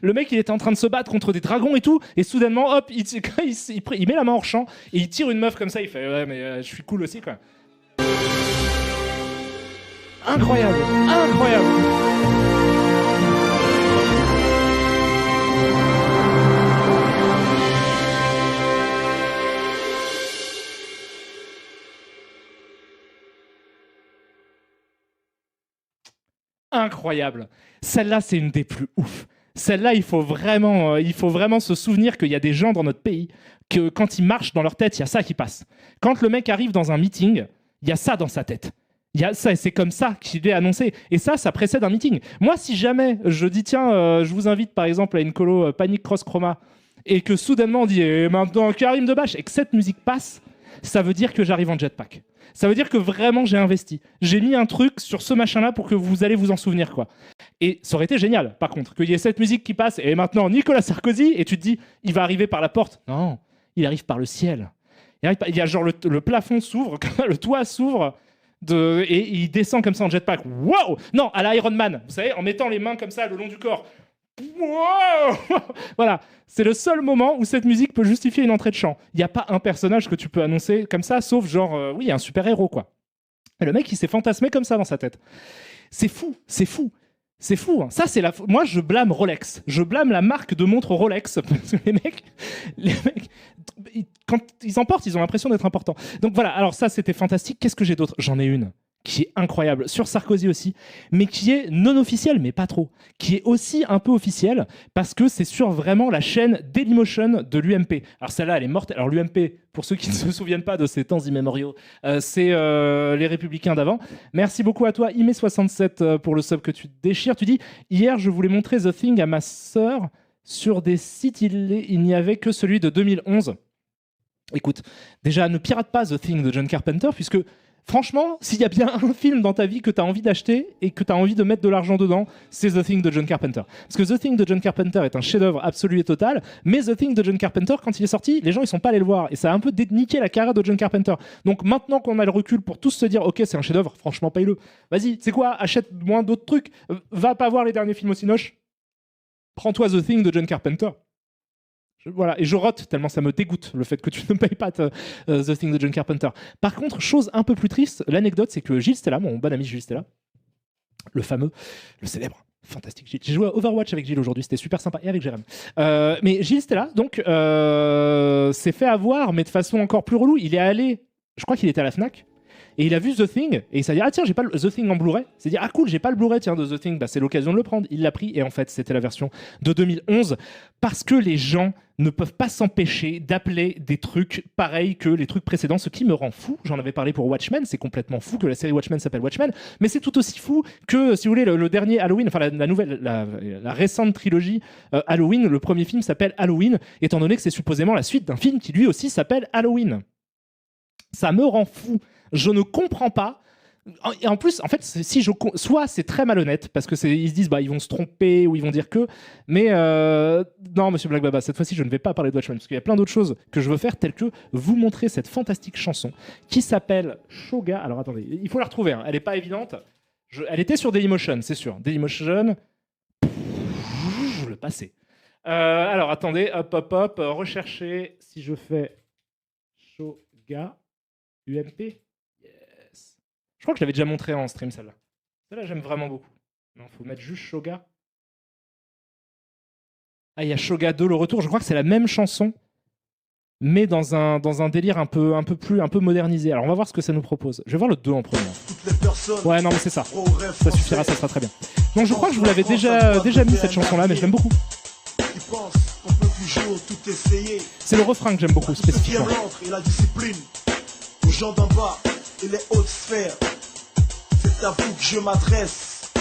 [SPEAKER 1] Le mec, il était en train de se battre contre des dragons et tout, et soudainement, hop, il met la main hors champ et il tire une meuf comme ça. Il fait, ouais, mais je suis cool aussi, quoi. Incroyable, incroyable. Incroyable. Celle-là, c'est une des plus ouf. Celle-là, il faut vraiment se souvenir qu'il y a des gens dans notre pays que quand ils marchent dans leur tête, il y a ça qui passe. Quand le mec arrive dans un meeting, il y a ça dans sa tête. Il y a ça, et c'est comme ça qu'il est annoncé. Et ça précède un meeting. Moi, si jamais je dis, tiens, je vous invite par exemple à une colo Panic Cross Chroma, et que soudainement on dit, et maintenant Karim Debache, et que cette musique passe, ça veut dire que j'arrive en jetpack. Ça veut dire que vraiment j'ai investi. J'ai mis un truc sur ce machin-là pour que vous allez vous en souvenir, quoi. Et ça aurait été génial, par contre, qu'il y ait cette musique qui passe, et maintenant Nicolas Sarkozy, et tu te dis, il va arriver par la porte. Non, il arrive par le ciel. Il y a genre le plafond s'ouvre, le toit s'ouvre, et il descend comme ça en jetpack. Wow! Non, à la Iron Man, vous savez, en mettant les mains comme ça le long du corps. Wow! Voilà, c'est le seul moment où cette musique peut justifier une entrée de chant. Il n'y a pas un personnage que tu peux annoncer comme ça, sauf genre, oui, un super-héros, quoi. Et le mec, il s'est fantasmé comme ça dans sa tête. C'est fou, c'est fou. C'est fou, hein. Ça, c'est moi, je blâme Rolex. Je blâme la marque de montre Rolex. Parce que les mecs, quand ils en portent, ils ont l'impression d'être importants. Donc voilà, alors ça, c'était fantastique. Qu'est-ce que j'ai d'autre? J'en ai une qui est incroyable, sur Sarkozy aussi, mais qui est non officielle, mais pas trop, qui est aussi un peu officielle, parce que c'est sur vraiment la chaîne Dailymotion de l'UMP. Alors celle-là, elle est morte. Alors l'UMP, pour ceux qui ne se souviennent pas de ces temps immémoriaux, c'est les Républicains d'avant. Merci beaucoup à toi, Ime67, pour le sub que tu déchires. Tu dis, hier, je voulais montrer The Thing à ma sœur. Sur des sites, il n'y avait que celui de 2011. Écoute, déjà, ne pirate pas The Thing de John Carpenter, puisque franchement, s'il y a bien un film dans ta vie que tu as envie d'acheter et que tu as envie de mettre de l'argent dedans, c'est The Thing de John Carpenter. Parce que The Thing de John Carpenter est un chef-d'œuvre absolu et total, mais The Thing de John Carpenter, quand il est sorti, les gens ils sont pas allés le voir et ça a un peu niqué la carrière de John Carpenter. Donc maintenant qu'on a le recul pour tous se dire, ok, c'est un chef-d'œuvre, franchement, paye-le. Vas-y, c'est quoi, achète-moi d'autres trucs. Va pas voir les derniers films au Cinoche. Prends-toi The Thing de John Carpenter. Voilà, et je rote tellement ça me dégoûte le fait que tu ne payes pas The Thing de John Carpenter. Par contre, chose un peu plus triste, l'anecdote, c'est que Gilles Stella, mon bon ami Gilles Stella, le fameux, le célèbre, fantastique Gilles. J'ai joué à Overwatch avec Gilles aujourd'hui, c'était super sympa, et avec Jérém. Mais Gilles Stella, donc, s'est fait avoir, mais de façon encore plus relou. Il est allé, je crois qu'il était à la Fnac, et il a vu The Thing, et il s'est dit, ah tiens, j'ai pas The Thing en Blu-ray. Il s'est dit, ah cool, j'ai pas le Blu-ray, tiens, de The Thing, bah, c'est l'occasion de le prendre. Il l'a pris, et en fait, c'était la version de 2011, parce que les gens ne peuvent pas s'empêcher d'appeler des trucs pareils que les trucs précédents, ce qui me rend fou. J'en avais parlé pour Watchmen, c'est complètement fou que la série Watchmen s'appelle Watchmen, mais c'est tout aussi fou que, si vous voulez, le dernier Halloween, enfin la récente trilogie Halloween, le premier film s'appelle Halloween, étant donné que c'est supposément la suite d'un film qui lui aussi s'appelle Halloween. Ça me rend fou. Je ne comprends pas. Et en plus, en fait, soit c'est très malhonnête parce que ils se disent ils vont se tromper ou ils vont dire que, mais non, Monsieur Black Baba, cette fois-ci, je ne vais pas parler de Watchmen parce qu'il y a plein d'autres choses que je veux faire, telles que vous montrer cette fantastique chanson qui s'appelle Shoga. Alors attendez, il faut la retrouver. Hein. Elle n'est pas évidente. Elle était sur Dailymotion, c'est sûr. Dailymotion, je le passais. Alors attendez, hop, recherchez. Si je fais Shoga UMP. Je crois que je l'avais déjà montré en stream, celle-là. Celle-là, j'aime vraiment beaucoup. Non, faut mettre juste Shoga. Ah, il y a Shoga 2, le retour. Je crois que c'est la même chanson, mais dans un délire un peu modernisé. Alors, on va voir ce que ça nous propose. Je vais voir le 2 en premier. Ouais, non, mais c'est ça. Ça suffira, ça sera très bien. Donc, je crois que je vous l'avais déjà mis cette chanson-là, mais je l'aime beaucoup. C'est le refrain que j'aime beaucoup, spécifiquement.
[SPEAKER 4] Et la discipline aux gens d'en bas et les hautes sphères. C'est à vous que je m'adresse.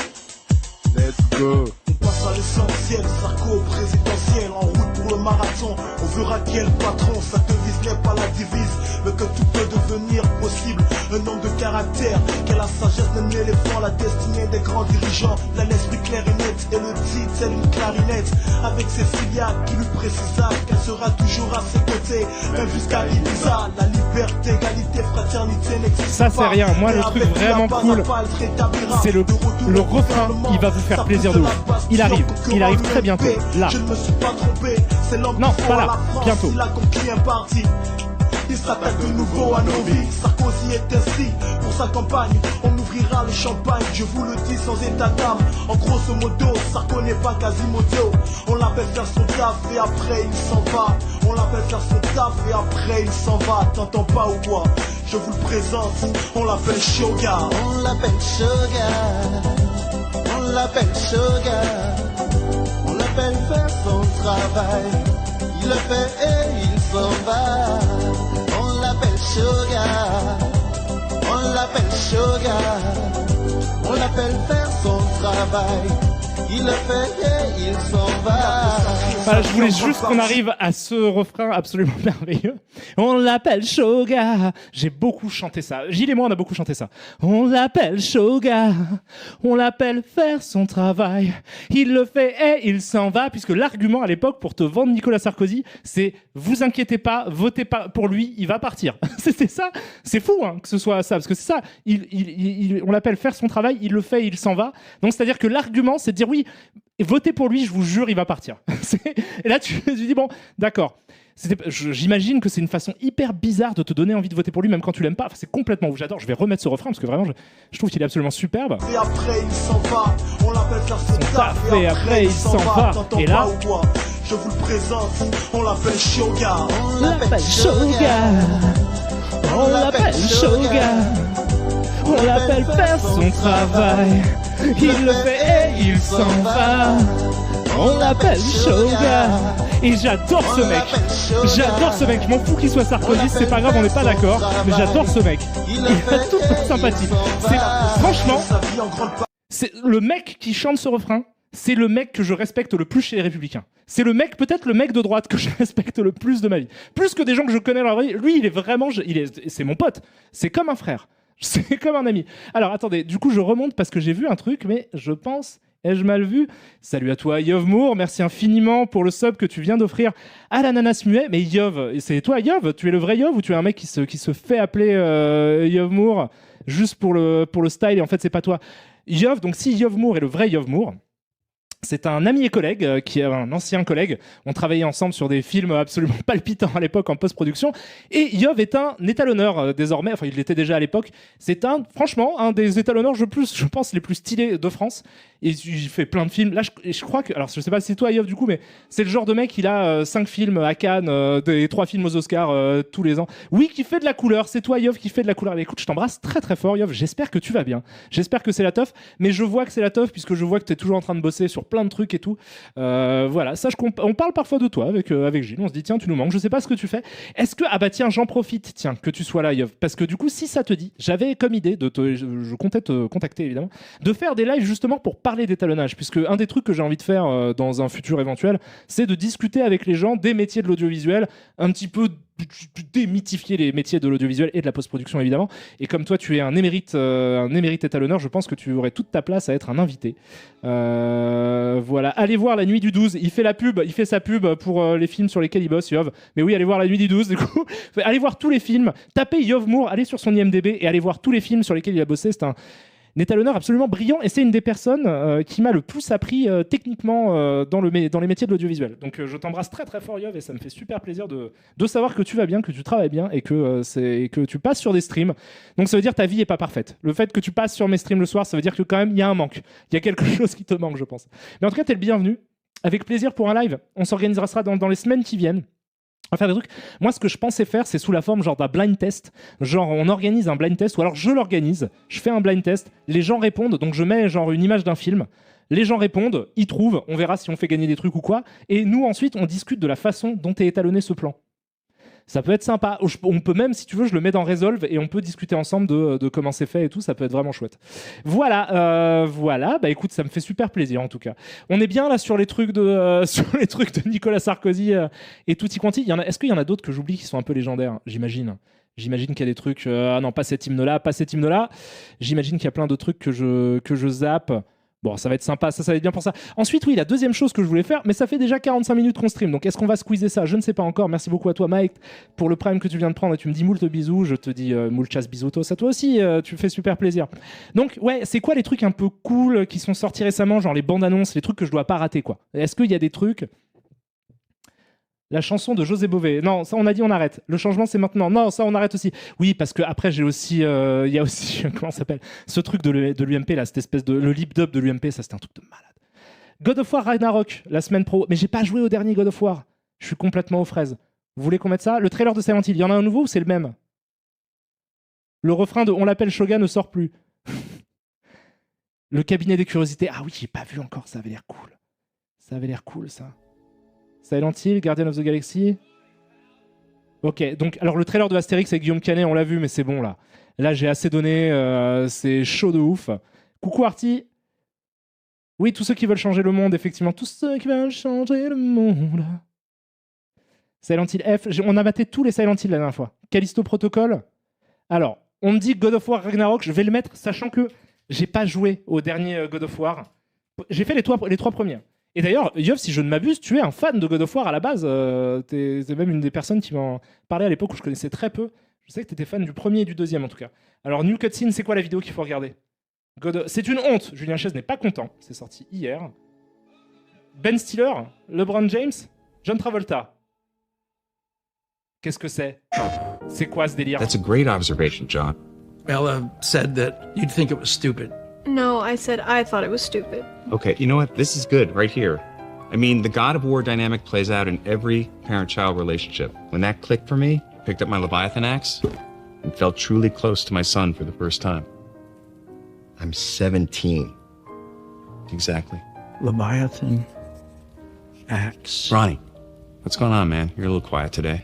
[SPEAKER 4] Let's go. On passe à l'essentiel, Sarko présidentiel, en route pour le marathon. On verra quel patron, sa devise n'est pas la divise, mais que tout peut devenir possible. Un homme de caractère, quelle la sagesse d'un éléphant, la destinée des grands dirigeants. Il a l'esprit clair et net, et le titre c'est une clarinette. Avec Cécilia qui lui précisa qu'elle sera toujours à ses côtés, même jusqu'à Ibiza. La liberté, égalité, fraternité n'existe
[SPEAKER 1] Ça,
[SPEAKER 4] pas.
[SPEAKER 1] c'est rien. Moi, le truc vraiment cool, c'est le refrain. Il va vous faire plaisir de ouf. Il arrive très bientôt. Là.
[SPEAKER 4] Je ne me suis pas trompé, c'est l'homme
[SPEAKER 1] Non,
[SPEAKER 4] qui
[SPEAKER 1] pas
[SPEAKER 4] fera
[SPEAKER 1] là,
[SPEAKER 4] la France.
[SPEAKER 1] bientôt.
[SPEAKER 4] Il a conquis un parti. Il s'attaque de nouveau à nos vies. Sarkozy est ainsi. Pour sa campagne, on ouvrira le champagne. Je vous le dis sans état d'âme. En grosso modo, Sarko n'est pas Quasimodo. On l'appelle faire son taf et après il s'en va. On l'appelle faire son taf et après il s'en va. T'entends pas ou quoi? Je vous le présente. On l'appelle Shoga.
[SPEAKER 5] On l'appelle Shoga. On l'appelle Shoga. On l'appelle faire son travail. Il le fait et il s'en va. On l'appelle Shoga. On l'appelle Shoga. On l'appelle faire son travail. Il le fait et il s'en va.
[SPEAKER 1] Voilà, je voulais juste qu'on arrive à ce refrain absolument merveilleux. On l'appelle Shoga. J'ai beaucoup chanté ça. Gilles et moi, on a beaucoup chanté ça. On l'appelle Shoga. On l'appelle faire son travail. Il le fait et il s'en va. Puisque l'argument à l'époque pour te vendre Nicolas Sarkozy, c'est vous inquiétez pas, votez pas pour lui, il va partir. C'était ça. C'est fou hein, que ce soit ça. Parce que c'est ça. On l'appelle faire son travail, il le fait, il s'en va. Donc c'est-à-dire que l'argument, c'est de dire oui, votez pour lui, je vous jure, il va partir. Et là, tu dis, bon, d'accord. J'imagine que c'est une façon hyper bizarre de te donner envie de voter pour lui, même quand tu l'aimes pas. Enfin, c'est complètement ouf. J'adore. Je vais remettre ce refrain parce que vraiment, je trouve qu'il est absolument superbe.
[SPEAKER 4] Et après, il s'en va. On l'appelle faire son taf
[SPEAKER 1] et après, il s'en va.
[SPEAKER 4] T'entends
[SPEAKER 1] Et là,
[SPEAKER 4] pas ou quoi? Je vous le présente. On l'appelle Shoga.
[SPEAKER 5] On l'appelle Shoga.
[SPEAKER 1] On l'appelle Shoga. On l'appelle faire son travail. Il le fait et il s'en va. On l'appelle Shoga. Et j'adore ce mec. J'adore ce mec. Je m'en fous qu'il soit Sarkozy, c'est pas grave, on n'est pas d'accord. Mais j'adore ce mec. Il a toute ma sympathie. Franchement, c'est le mec qui chante ce refrain. C'est le mec que je respecte le plus chez les Républicains. C'est le mec, peut-être le mec de droite que je respecte le plus de ma vie. Plus que des gens que je connais dans la vraie vie. Lui, il est vraiment, c'est mon pote. C'est comme un frère. C'est comme un ami. Alors, attendez, du coup, je remonte parce que j'ai vu un truc, mais je pense... Ai-je mal vu? Salut à toi, Yov Moore. Merci infiniment pour le sub que tu viens d'offrir à l'ananas muet. Mais Yov, c'est toi, Yov? Tu es le vrai Yov ou tu es un mec qui se fait appeler Yov Moore juste pour le style et en fait, c'est pas toi? Yov, donc si Yov Moore est le vrai Yov Moore, c'est un ami et collègue, qui est un ancien collègue. On travaillait ensemble sur des films absolument palpitants à l'époque en post-production. Et Yov est un étalonneur désormais, enfin il l'était déjà à l'époque. C'est franchement, un des étalonneurs, je pense, les plus stylés de France. Et il fait plein de films. Là, je crois que... Alors, je sais pas si c'est toi, Yov, du coup, mais c'est le genre de mec, il a 5 films à Cannes, des 3 films aux Oscars tous les ans. Oui, qui fait de la couleur. C'est toi, Yov, qui fait de la couleur. Mais écoute, je t'embrasse très très fort, Yov. J'espère que tu vas bien. J'espère que c'est la teuf. Mais je vois que c'est la teuf, puisque je vois que tu es toujours en train de bosser sur plein de trucs et tout. Voilà, sache qu'on parle parfois de toi avec Gilles. On se dit, tiens, tu nous manques. Je sais pas ce que tu fais. Est-ce que... Ah bah tiens, j'en profite, tiens, que tu sois là, Yov. Parce que du coup, si ça te dit, j'avais comme idée, je comptais te contacter, évidemment, de faire des lives justement pour parler d'étalonnage. Puisque un des trucs que j'ai envie de faire dans un futur éventuel, c'est de discuter avec les gens des métiers de l'audiovisuel, un petit peu démythifier les métiers de l'audiovisuel et de la post-production évidemment. Et comme toi tu es un émérite étalonneur, je pense que tu aurais toute ta place à être un invité. Voilà, allez voir La Nuit du 12, il fait sa pub pour les films sur lesquels il bosse, Yov. Mais oui, allez voir La Nuit du 12 du coup. Allez voir tous les films, tapez Yov Moore, allez sur son IMDb et allez voir tous les films sur lesquels il a bossé. C'est un étalonneur absolument brillant et c'est une des personnes qui m'a le plus appris techniquement dans les métiers de l'audiovisuel. Donc je t'embrasse très très fort, Yov, et ça me fait super plaisir de savoir que tu vas bien, que tu travailles bien et que tu passes sur des streams. Donc ça veut dire que ta vie est pas parfaite. Le fait que tu passes sur mes streams le soir, ça veut dire que quand même il y a un manque. Il y a quelque chose qui te manque, je pense. Mais en tout cas, t'es le bienvenu. Avec plaisir pour un live. On s'organisera ça dans les semaines qui viennent. On va faire des trucs. Moi, ce que je pensais faire, c'est sous la forme genre d'un blind test. Genre, on organise un blind test, ou alors je l'organise, je fais un blind test, les gens répondent, donc je mets genre une image d'un film, les gens répondent, ils trouvent, on verra si on fait gagner des trucs ou quoi, et nous, ensuite, on discute de la façon dont est étalonné ce plan. Ça peut être sympa. On peut même, si tu veux, je le mets dans Resolve et on peut discuter ensemble de comment c'est fait et tout. Ça peut être vraiment chouette. Voilà. Bah écoute, ça me fait super plaisir en tout cas. On est bien là sur les trucs de, sur les trucs de Nicolas Sarkozy et tutti quanti. Est-ce qu'il y en a d'autres que j'oublie qui sont un peu légendaires? J'imagine qu'il y a des trucs. Ah non, pas cet hymne-là, pas cet hymne-là. J'imagine qu'il y a plein de trucs que je zappe. Bon, ça va être sympa, ça va être bien pour ça. Ensuite, oui, la deuxième chose que je voulais faire, mais ça fait déjà 45 minutes qu'on stream, donc est-ce qu'on va squeezer ça? Je ne sais pas encore. Merci beaucoup à toi, Mike, pour le prime que tu viens de prendre. Et tu me dis moult bisous, je te dis moulchas bisoutos à toi aussi, tu fais super plaisir. Donc, ouais, c'est quoi les trucs un peu cool qui sont sortis récemment, genre les bandes annonces, les trucs que je dois pas rater, quoi? Est-ce qu'il y a des trucs... La chanson de José Bové. Non, ça on a dit on arrête. Le changement c'est maintenant. Non, ça on arrête aussi. Oui, parce que après j'ai aussi, il y a aussi comment ça s'appelle, ce truc de l'UMP là, cette espèce de le lip dub de l'UMP, ça c'était un truc de malade. God of War Ragnarok la semaine pro, mais j'ai pas joué au dernier God of War. Je suis complètement aux fraises. Vous voulez qu'on mette ça? Le trailer de Silent Hill, il y en a un nouveau ou c'est le même? Le refrain de On l'appelle Shogun ne sort plus. Le cabinet des curiosités. Ah oui, j'ai pas vu encore. Ça avait l'air cool. Ça avait l'air cool ça. Silent Hill, Guardian of the Galaxy. Ok, donc alors le trailer de Astérix avec Guillaume Canet, on l'a vu, mais c'est bon là. Là, j'ai assez donné, c'est chaud de ouf. Coucou Arty. Oui, tous ceux qui veulent changer le monde, effectivement. Tous ceux qui veulent changer le monde. Silent Hill F. On a maté tous les Silent Hill la dernière fois. Callisto Protocol. Alors, on me dit God of War Ragnarok, je vais le mettre, sachant que j'ai pas joué au dernier God of War. J'ai fait les trois premiers. Et d'ailleurs, Yov, si je ne m'abuse, tu es un fan de God of War à la base. T'es même une des personnes qui m'en parlait à l'époque où je connaissais très peu. Je sais que tu étais fan du premier et du deuxième en tout cas. Alors, New Cutscene, c'est quoi la vidéo qu'il faut regarder? C'est une honte. Julien Chaise n'est pas content. C'est sorti hier. Ben Stiller, LeBron James, John Travolta. Qu'est-ce que c'est? C'est quoi ce délire?
[SPEAKER 6] That's a great observation, John.
[SPEAKER 7] Ella said that you'd think it was stupid.
[SPEAKER 8] No, I said I thought it was stupid.
[SPEAKER 6] Okay, you know what? This is good right here. I mean, the God of War dynamic plays out in every parent-child relationship. When that clicked for me, I picked up my Leviathan axe and felt truly close to my son for the first time.
[SPEAKER 9] I'm 17.
[SPEAKER 6] Exactly.
[SPEAKER 7] Leviathan. Axe.
[SPEAKER 6] Ronnie, what's going on, man? You're a little quiet today.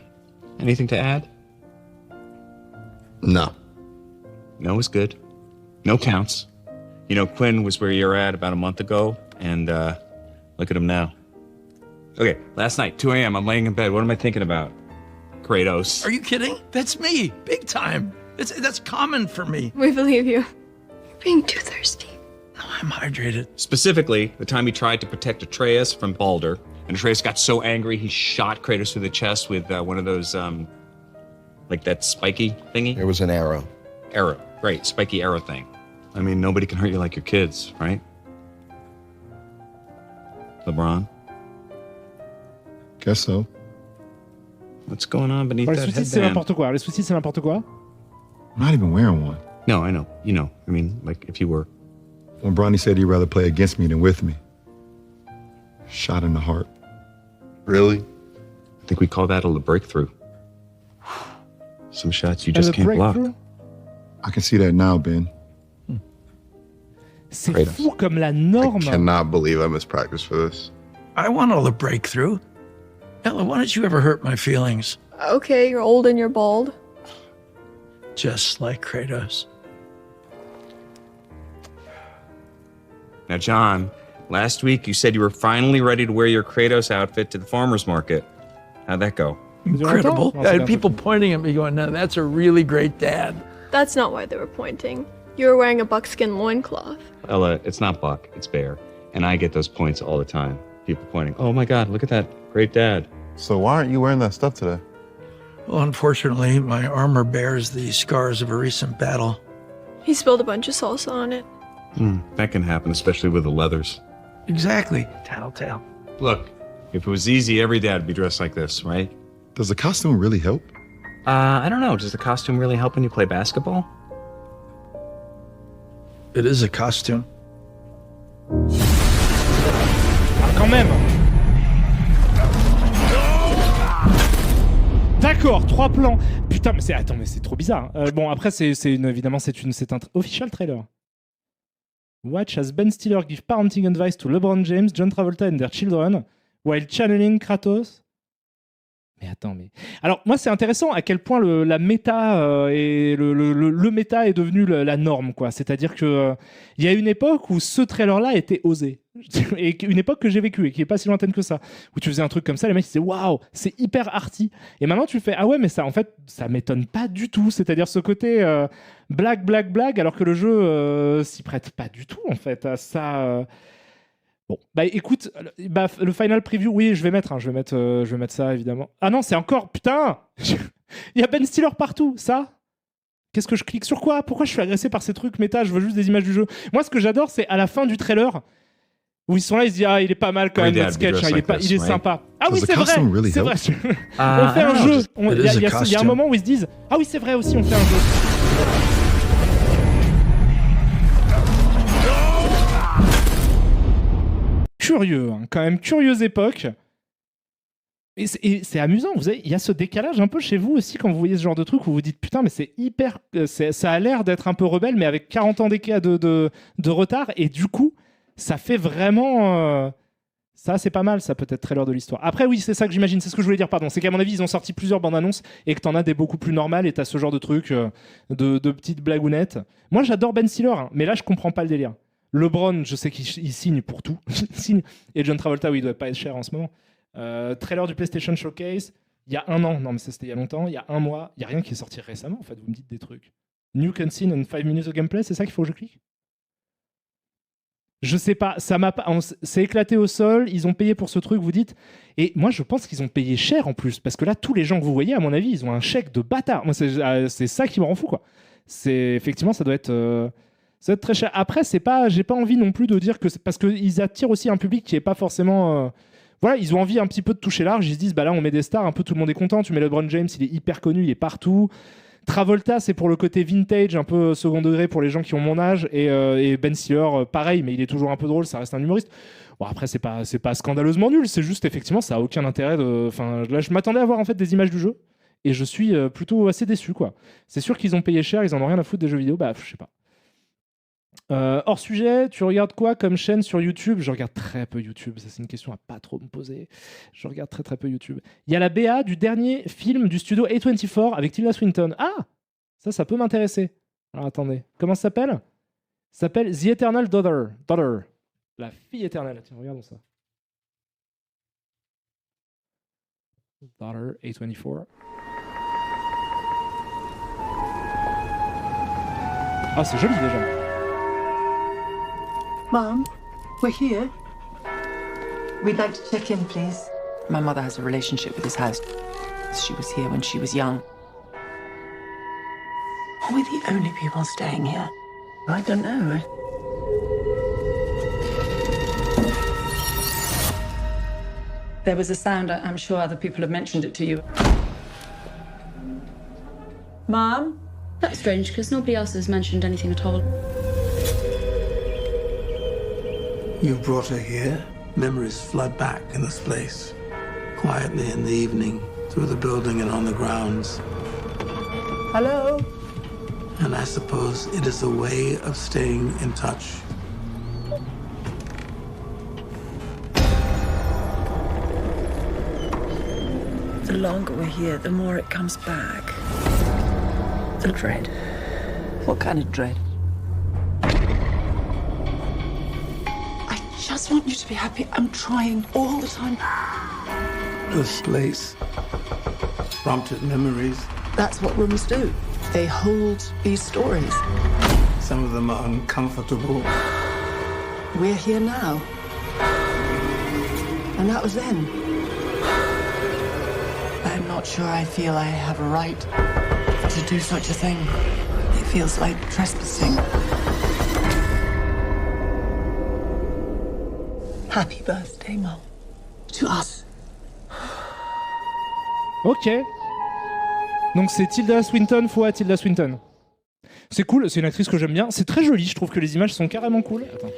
[SPEAKER 6] Anything to add?
[SPEAKER 9] No.
[SPEAKER 6] No is good. No counts. You know, Quinn was where you're at about a month ago, and look at him now. Okay, last night, 2 a.m., I'm laying in bed. What am I thinking about? Kratos.
[SPEAKER 7] Are you kidding? That's me. Big time. That's common for me.
[SPEAKER 8] We believe you. You're being too thirsty.
[SPEAKER 7] No, I'm hydrated.
[SPEAKER 6] Specifically, the time he tried to protect Atreus from Baldur, and Atreus got so angry he shot Kratos through the chest with one of those, like that spiky thingy?
[SPEAKER 9] There was an arrow.
[SPEAKER 6] Arrow. Great, spiky arrow thing. I mean, nobody can hurt you like your kids, right? LeBron?
[SPEAKER 10] Guess so.
[SPEAKER 6] What's going on beneath
[SPEAKER 1] Les
[SPEAKER 6] that
[SPEAKER 1] sous-titres, c'est
[SPEAKER 6] headband?
[SPEAKER 1] n'importe quoi. Les sous-titres, c'est n'importe quoi.
[SPEAKER 10] I'm not even wearing one.
[SPEAKER 6] No, I know. You know. I mean, like, if you were.
[SPEAKER 10] When Bronny said he'd rather play against me than with me. Shot in the heart.
[SPEAKER 9] Really?
[SPEAKER 6] I think we call that a breakthrough. Some shots you just can't block.
[SPEAKER 10] I can see that now, Ben.
[SPEAKER 1] C'est
[SPEAKER 6] Kratos.
[SPEAKER 1] fou comme la norme.
[SPEAKER 9] I cannot believe I missed practice for this.
[SPEAKER 7] I want all the breakthrough. Ella, why don't you ever hurt my feelings?
[SPEAKER 8] Okay, you're old and you're bald.
[SPEAKER 7] Just like Kratos.
[SPEAKER 6] Now, John, last week you said you were finally ready to wear your Kratos outfit to the farmer's market. How'd that go?
[SPEAKER 7] Incredible.
[SPEAKER 1] No,
[SPEAKER 7] I had
[SPEAKER 1] c'est
[SPEAKER 7] people pointing at me going, no, that's a really great dad.
[SPEAKER 8] That's not why they were pointing. You were wearing a buckskin loincloth.
[SPEAKER 6] Ella, it's not Buck, it's Bear. And I get those points all the time. People pointing, oh my God, look at that great dad.
[SPEAKER 9] So why aren't you wearing that stuff today?
[SPEAKER 7] Well, unfortunately, my armor bears the scars of a recent battle.
[SPEAKER 8] He spilled a bunch of salsa on it.
[SPEAKER 6] That can happen, especially with the leathers.
[SPEAKER 7] Exactly. Tattletale.
[SPEAKER 6] Look, if it was easy, every dad would be dressed like this, right?
[SPEAKER 10] Does the costume really help?
[SPEAKER 6] I don't know. Does the costume really help when you play basketball?
[SPEAKER 7] It is a costume.
[SPEAKER 1] Ah, quand même. D'accord, 3 plans. Putain, mais c'est trop bizarre. Bon, après, évidemment, c'est un official trailer. Watch as Ben Stiller give parenting advice to LeBron James, John Travolta and their children while channeling Kratos. Mais attends, mais... Alors, moi, c'est intéressant à quel point la méta et le méta est devenu la norme, quoi. C'est-à-dire que il y a une époque où ce trailer-là était osé. Et une époque que j'ai vécue et qui est pas si lointaine que ça. Où tu faisais un truc comme ça, les mecs disaient waouh, c'est hyper arty. Et maintenant, tu fais ah ouais, mais ça, en fait, ça m'étonne pas du tout. C'est-à-dire ce côté blague, alors que le jeu s'y prête pas du tout, en fait, à ça. Bon, bah écoute, le final preview, oui, je vais mettre ça évidemment. Ah non, c'est encore, putain, il y a Ben Stiller partout, ça. Qu'est-ce que je clique sur quoi? Pourquoi je suis agressé par ces trucs méta? Je veux juste des images du jeu. Moi, ce que j'adore, c'est à la fin du trailer où ils sont là, ils se disent ah, il est pas mal quand même notre sketch, il est sympa. Ah oui, c'est vrai, c'est vrai. On fait un jeu. Il y a un moment où ils se disent ah oui, c'est vrai aussi, on fait un jeu. Curieux, hein, quand même, curieuse époque. Et c'est amusant, il y a ce décalage un peu chez vous aussi quand vous voyez ce genre de truc où vous vous dites putain, mais c'est hyper. Ça a l'air d'être un peu rebelle, mais avec 40 ans de retard, et du coup, ça fait vraiment. Ça, c'est pas mal, ça peut être trailer de l'histoire. Après, oui, c'est ça que j'imagine, c'est ce que je voulais dire, pardon. C'est qu'à mon avis, ils ont sorti plusieurs bandes annonces et que t'en as des beaucoup plus normales et t'as ce genre de trucs, de petites blagounettes. Moi, j'adore Ben Stiller, hein, mais là, je comprends pas le délire. LeBron, je sais qu'il signe pour tout. Et John Travolta, oui, il doit pas être cher en ce moment. Trailer du PlayStation Showcase, il y a 1 an. Non, mais ça, c'était il y a longtemps. Il y a 1 mois. Il n'y a rien qui est sorti récemment, en fait. Vous me dites des trucs. New cutscene and 5 minutes of gameplay, c'est ça qu'il faut que je clique? Je sais pas. Ça m'a pas. C'est éclaté au sol. Ils ont payé pour ce truc, vous dites. Et moi, je pense qu'ils ont payé cher en plus. Parce que là, tous les gens que vous voyez, à mon avis, ils ont un chèque de bâtard. Moi, c'est ça qui me rend fou, quoi. Effectivement, ça doit être. Ça va être très cher. Après, j'ai pas envie non plus de dire que parce qu'ils attirent aussi un public qui est pas forcément. Voilà, ils ont envie un petit peu de toucher large. Ils se disent, bah là, on met des stars, un peu tout le monde est content. Tu mets LeBron James, il est hyper connu, il est partout. Travolta, c'est pour le côté vintage, un peu second degré pour les gens qui ont mon âge. Et Ben Stiller, pareil, mais il est toujours un peu drôle, ça reste un humoriste. Bon, après, c'est pas scandaleusement nul. C'est juste, effectivement, ça a aucun intérêt de. Enfin, là, je m'attendais à voir en fait des images du jeu. Et je suis plutôt assez déçu, quoi. C'est sûr qu'ils ont payé cher, ils en ont rien à foutre des jeux vidéo. Bah, je sais pas. Hors sujet, tu regardes quoi comme chaîne sur YouTube? Je regarde très peu YouTube, ça c'est une question à pas trop me poser. Je regarde très très peu YouTube. Il y a la BA du dernier film du studio A24 avec Tilda Swinton. Ah, ça peut m'intéresser. Alors attendez, comment ça s'appelle? Ça s'appelle The Eternal Daughter. La fille éternelle. Tiens, regardons ça. Daughter A24. Ah, c'est joli déjà.
[SPEAKER 11] Mom, we're here.
[SPEAKER 12] We'd like to check in, please. My mother has a relationship with this house. She was here when she was young.
[SPEAKER 11] Are we the only people staying here? I don't know.
[SPEAKER 12] There was a sound. I'm sure other people have mentioned it to you.
[SPEAKER 11] Mom?
[SPEAKER 13] That's strange, because nobody else has mentioned anything at all.
[SPEAKER 14] You brought her here. Memories flood back in this place. Quietly in the evening, through the building and on the grounds.
[SPEAKER 11] Hello?
[SPEAKER 14] And I suppose it is a way of staying in touch.
[SPEAKER 11] The longer we're here, the more it comes back. The dread.
[SPEAKER 12] What kind of dread?
[SPEAKER 11] I just want you to be happy. I'm trying all the time.
[SPEAKER 14] This place prompted memories.
[SPEAKER 11] That's what rooms do. They hold these stories.
[SPEAKER 14] Some of them are uncomfortable.
[SPEAKER 11] We're here now. And that was then. I'm not sure I feel I have a right to do such a thing. It feels like trespassing. Happy birthday, Mom. To us.
[SPEAKER 1] Ok. Donc c'est Tilda Swinton, fois Tilda Swinton. C'est cool, c'est une actrice que j'aime bien. C'est très joli, je trouve que les images sont carrément cool. Attends,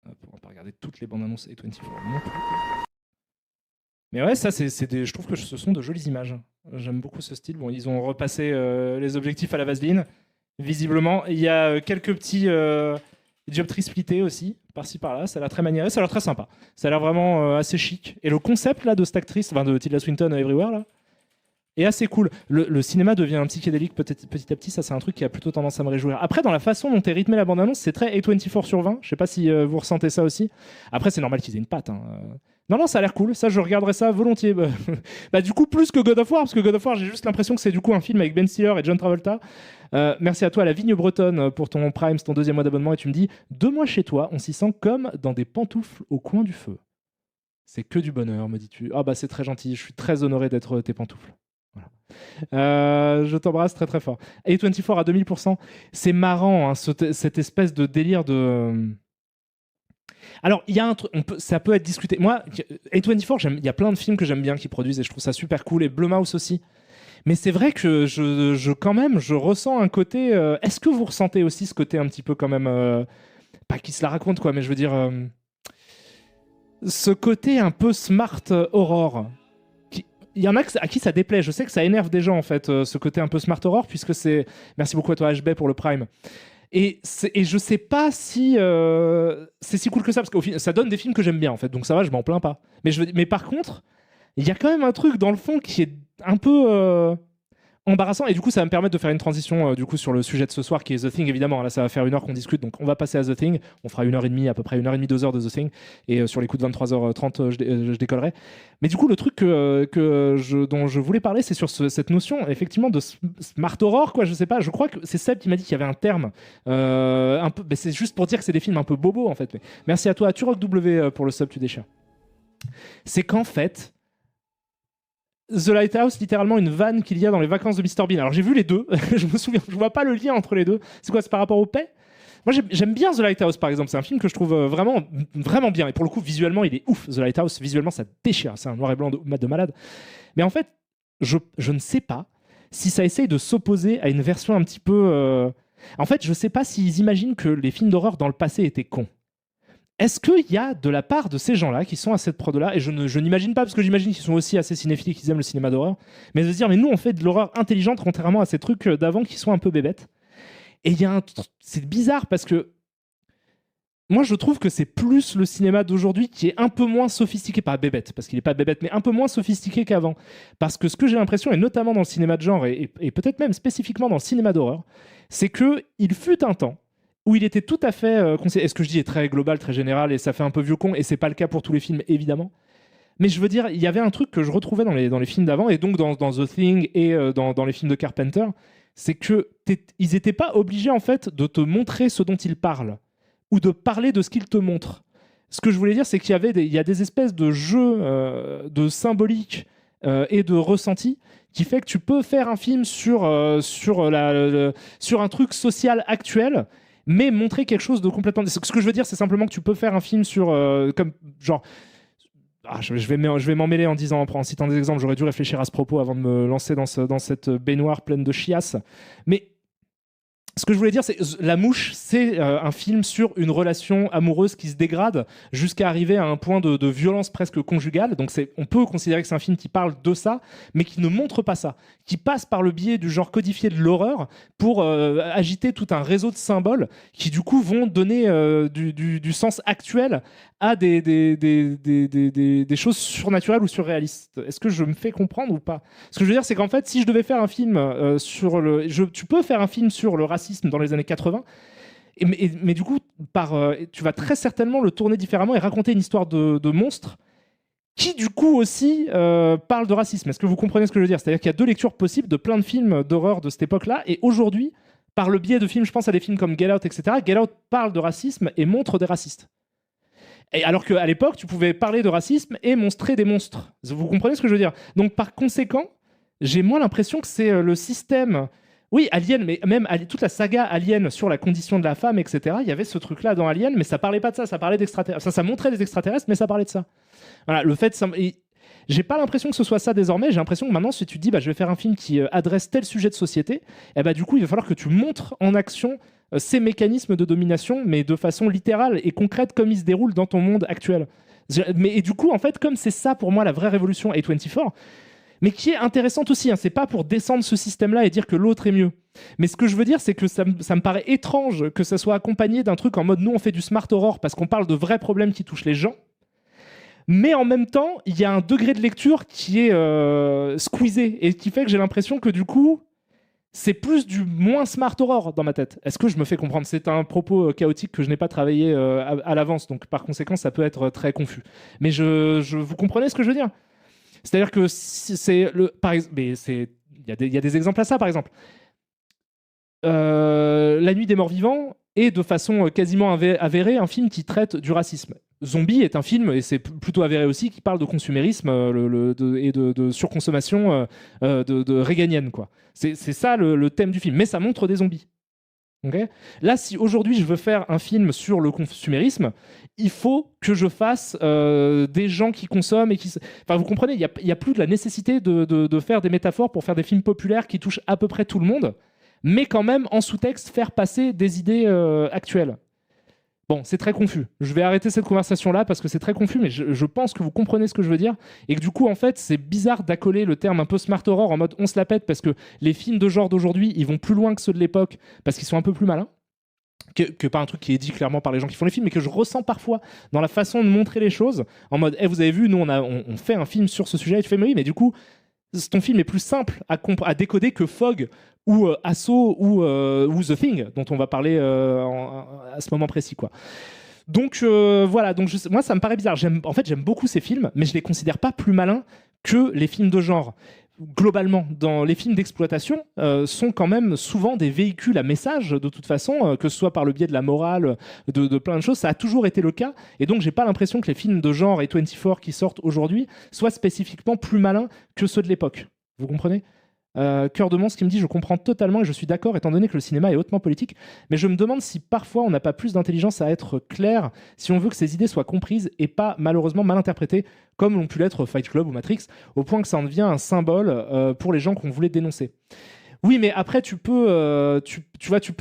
[SPEAKER 1] on va pas regarder toutes les bandes annonces A24 non plus. Mais ouais, ça, je trouve que ce sont de jolies images. J'aime beaucoup ce style. Bon, ils ont repassé les objectifs à la vaseline, visiblement. Il y a quelques petits dioptries splittées aussi, par-ci par-là. Ça a l'air très maniéré, ça a l'air très sympa. Ça a l'air vraiment assez chic. Et le concept là de cette actrice, enfin de Tilda Swinton Everywhere, là, est assez cool. Le cinéma devient un psychédélique petit à petit. Ça, c'est un truc qui a plutôt tendance à me réjouir. Après, dans la façon dont est rythmée la bande-annonce, c'est très A24/20. Je sais pas si vous ressentez ça aussi. Après, c'est normal qu'ils aient une patte. Hein. Non, ça a l'air cool. Ça, je regarderais ça volontiers. Bah, du coup, plus que God of War, parce que God of War, j'ai juste l'impression que c'est du coup un film avec Ben Stiller et John Travolta. Merci à toi, la Vigne Bretonne, pour ton Prime, c'est ton 2e mois d'abonnement. Et tu me dis, 2 mois chez toi, on s'y sent comme dans des pantoufles au coin du feu. C'est que du bonheur, me dis-tu. Ah, bah, c'est très gentil. Je suis très honoré d'être tes pantoufles. Voilà. Je t'embrasse très très fort. A24 à 2000%. C'est marrant, hein, cette espèce de délire de. Alors, il y a un truc, ça peut être discuté. Moi, A24, il y a plein de films que j'aime bien qui produisent et je trouve ça super cool, et Blumhouse aussi. Mais c'est vrai que quand même, je ressens un côté. Est-ce que vous ressentez aussi ce côté un petit peu quand même. Pas qui se la raconte, quoi, mais je veux dire. Ce côté un peu smart horror. Il y en a à qui ça déplaît. Je sais que ça énerve des gens, en fait, ce côté un peu smart horror, puisque c'est. Merci beaucoup à toi, HB, pour le Prime. Et je sais pas si c'est si cool que ça, parce que ça donne des films que j'aime bien, en fait. Donc ça va, je m'en plains pas. Mais par contre, il y a quand même un truc dans le fond qui est un peu embarrassant. Et du coup, ça va me permettre de faire une transition du coup sur le sujet de ce soir, qui est The Thing, évidemment. Là, ça va faire 1 heure qu'on discute, donc on va passer à The Thing. On fera 1h30, à peu près 1h30, 2 heures de The Thing. Et sur les coups de 23h30, je décollerai. Mais du coup, le truc dont je voulais parler, c'est sur cette notion, effectivement, de smart horror, quoi. Je sais pas, je crois que c'est Seb qui m'a dit qu'il y avait un terme. Un peu, c'est juste pour dire que c'est des films un peu bobos, en fait. Mais merci à toi, Turok W, pour le sub, tu déchires. C'est qu'en fait, The Lighthouse, littéralement une vanne qu'il y a dans Les Vacances de Mr Bean. Alors j'ai vu les deux, je me souviens, je vois pas le lien entre les deux. C'est quoi, c'est par rapport au paix? Moi j'aime bien The Lighthouse, par exemple. C'est un film que je trouve vraiment, vraiment bien. Et pour le coup, visuellement, il est ouf. The Lighthouse, visuellement, ça déchire. C'est un noir et blanc de malade. Mais en fait, je ne sais pas si ça essaye de s'opposer à une version un petit peu. En fait, je sais pas s'ils imaginent que les films d'horreur dans le passé étaient cons. Est-ce qu'il y a de la part de ces gens-là qui sont à cette prod-là, et je n'imagine pas, parce que j'imagine qu'ils sont aussi assez cinéphiles, qu'ils aiment le cinéma d'horreur, mais de se dire, mais nous on fait de l'horreur intelligente contrairement à ces trucs d'avant qui sont un peu bébêtes. Et c'est bizarre parce que moi je trouve que c'est plus le cinéma d'aujourd'hui qui est un peu moins sophistiqué, pas bébête, parce qu'il n'est pas bébête, mais un peu moins sophistiqué qu'avant. Parce que ce que j'ai l'impression, et notamment dans le cinéma de genre, et peut-être même spécifiquement dans le cinéma d'horreur, c'est qu'il fut un temps où il était tout à fait et ce que je dis est très global, très général, et ça fait un peu vieux con, et c'est pas le cas pour tous les films, évidemment. Mais je veux dire, il y avait un truc que je retrouvais dans les films d'avant, et donc dans The Thing et dans les films de Carpenter, c'est que ils étaient pas obligés, en fait, de te montrer ce dont ils parlent, ou de parler de ce qu'ils te montrent. Ce que je voulais dire, c'est qu'il y a des espèces de jeux de symbolique et de ressenti qui fait que tu peux faire un film sur un truc social actuel, mais montrer quelque chose de complètement. Ce que je veux dire, c'est simplement que tu peux faire un film sur comme genre. Je vais m'en mêler en citant des exemples. J'aurais dû réfléchir à ce propos avant de me lancer dans cette baignoire pleine de chiasse. Mais ce que je voulais dire, c'est La Mouche, c'est un film sur une relation amoureuse qui se dégrade jusqu'à arriver à un point de violence presque conjugale. Donc on peut considérer que c'est un film qui parle de ça, mais qui ne montre pas ça, qui passe par le biais du genre codifié de l'horreur pour agiter tout un réseau de symboles qui du coup vont donner du sens actuel à des choses surnaturelles ou surréalistes. Est-ce que je me fais comprendre ou pas? Ce que je veux dire, c'est qu'en fait, si je devais faire un film tu peux faire un film sur le racisme dans les années 80, mais du coup, tu vas très certainement le tourner différemment et raconter une histoire de monstre qui, du coup, aussi parle de racisme. Est-ce que vous comprenez ce que je veux dire? C'est-à-dire qu'il y a deux lectures possibles de plein de films d'horreur de cette époque-là, et aujourd'hui, par le biais de films, je pense à des films comme Get Out, etc., Get Out parle de racisme et montre des racistes. Et alors qu'à l'époque, tu pouvais parler de racisme et montrer des monstres. Vous comprenez ce que je veux dire? Donc, par conséquent, j'ai moins l'impression que c'est le système... Oui, Alien, mais même toute la saga Alien sur la condition de la femme, etc., il y avait ce truc-là dans Alien, mais ça parlait pas de ça, ça parlait d'extraterrestres. Ça montrait des extraterrestres, mais ça parlait de ça. Voilà, le fait... J'ai pas l'impression que ce soit ça désormais, j'ai l'impression que maintenant, si tu te dis, je vais faire un film qui adresse tel sujet de société, du coup, il va falloir que tu montres en action ces mécanismes de domination, mais de façon littérale et concrète, comme ils se déroulent dans ton monde actuel. Et du coup, en fait, comme c'est ça pour moi la vraie révolution A24, mais qui est intéressante aussi, hein, c'est pas pour descendre ce système-là et dire que l'autre est mieux. Mais ce que je veux dire, c'est que ça me paraît étrange que ça soit accompagné d'un truc en mode nous on fait du smart horror parce qu'on parle de vrais problèmes qui touchent les gens. Mais en même temps, il y a un degré de lecture qui est squeezé et qui fait que j'ai l'impression que du coup, c'est plus du moins smart horror dans ma tête. Est-ce que je me fais comprendre ? C'est un propos chaotique que je n'ai pas travaillé à l'avance, donc par conséquent, ça peut être très confus. Mais vous comprenez ce que je veux dire ? C'est-à-dire que il y a des exemples à ça, par exemple. La Nuit des Morts Vivants est de façon quasiment avérée un film qui traite du racisme. Zombie est un film, et c'est plutôt avéré aussi, qui parle de consumérisme et de surconsommation de réganienne, quoi. C'est ça le thème du film, mais ça montre des zombies. Okay ? Là, si aujourd'hui je veux faire un film sur le consumérisme, il faut que je fasse des gens qui consomment et qui... Enfin, vous comprenez, il n'y a plus de la nécessité de faire des métaphores pour faire des films populaires qui touchent à peu près tout le monde, mais quand même, en sous-texte, faire passer des idées actuelles. Bon, c'est très confus. Je vais arrêter cette conversation-là parce que c'est très confus, mais je pense que vous comprenez ce que je veux dire. Et que du coup, en fait, c'est bizarre d'accoler le terme un peu smart horror en mode on se la pète parce que les films de genre d'aujourd'hui, ils vont plus loin que ceux de l'époque parce qu'ils sont un peu plus malins. Que pas un truc qui est dit clairement par les gens qui font les films, mais que je ressens parfois dans la façon de montrer les choses, en mode vous avez vu, nous on fait un film sur ce sujet, et tu fais mais oui, mais du coup ton film est plus simple à décoder que Fog ou Assaut ou The Thing dont on va parler à ce moment précis, quoi. Donc voilà, donc moi ça me paraît bizarre. J'aime beaucoup ces films, mais je les considère pas plus malins que les films de genre. Globalement, dans les films d'exploitation, sont quand même souvent des véhicules à message, de toute façon, que ce soit par le biais de la morale, de plein de choses. Ça a toujours été le cas, et donc j'ai pas l'impression que les films de genre et 24 qui sortent aujourd'hui soient spécifiquement plus malins que ceux de l'époque. Vous comprenez ? Cœur de Monstre qui me dit « Je comprends totalement et je suis d'accord étant donné que le cinéma est hautement politique, mais je me demande si parfois on n'a pas plus d'intelligence à être clair si on veut que ces idées soient comprises et pas malheureusement mal interprétées comme l'ont pu l'être Fight Club ou Matrix, au point que ça en devient un symbole pour les gens qu'on voulait dénoncer. » Oui, mais après, tu peux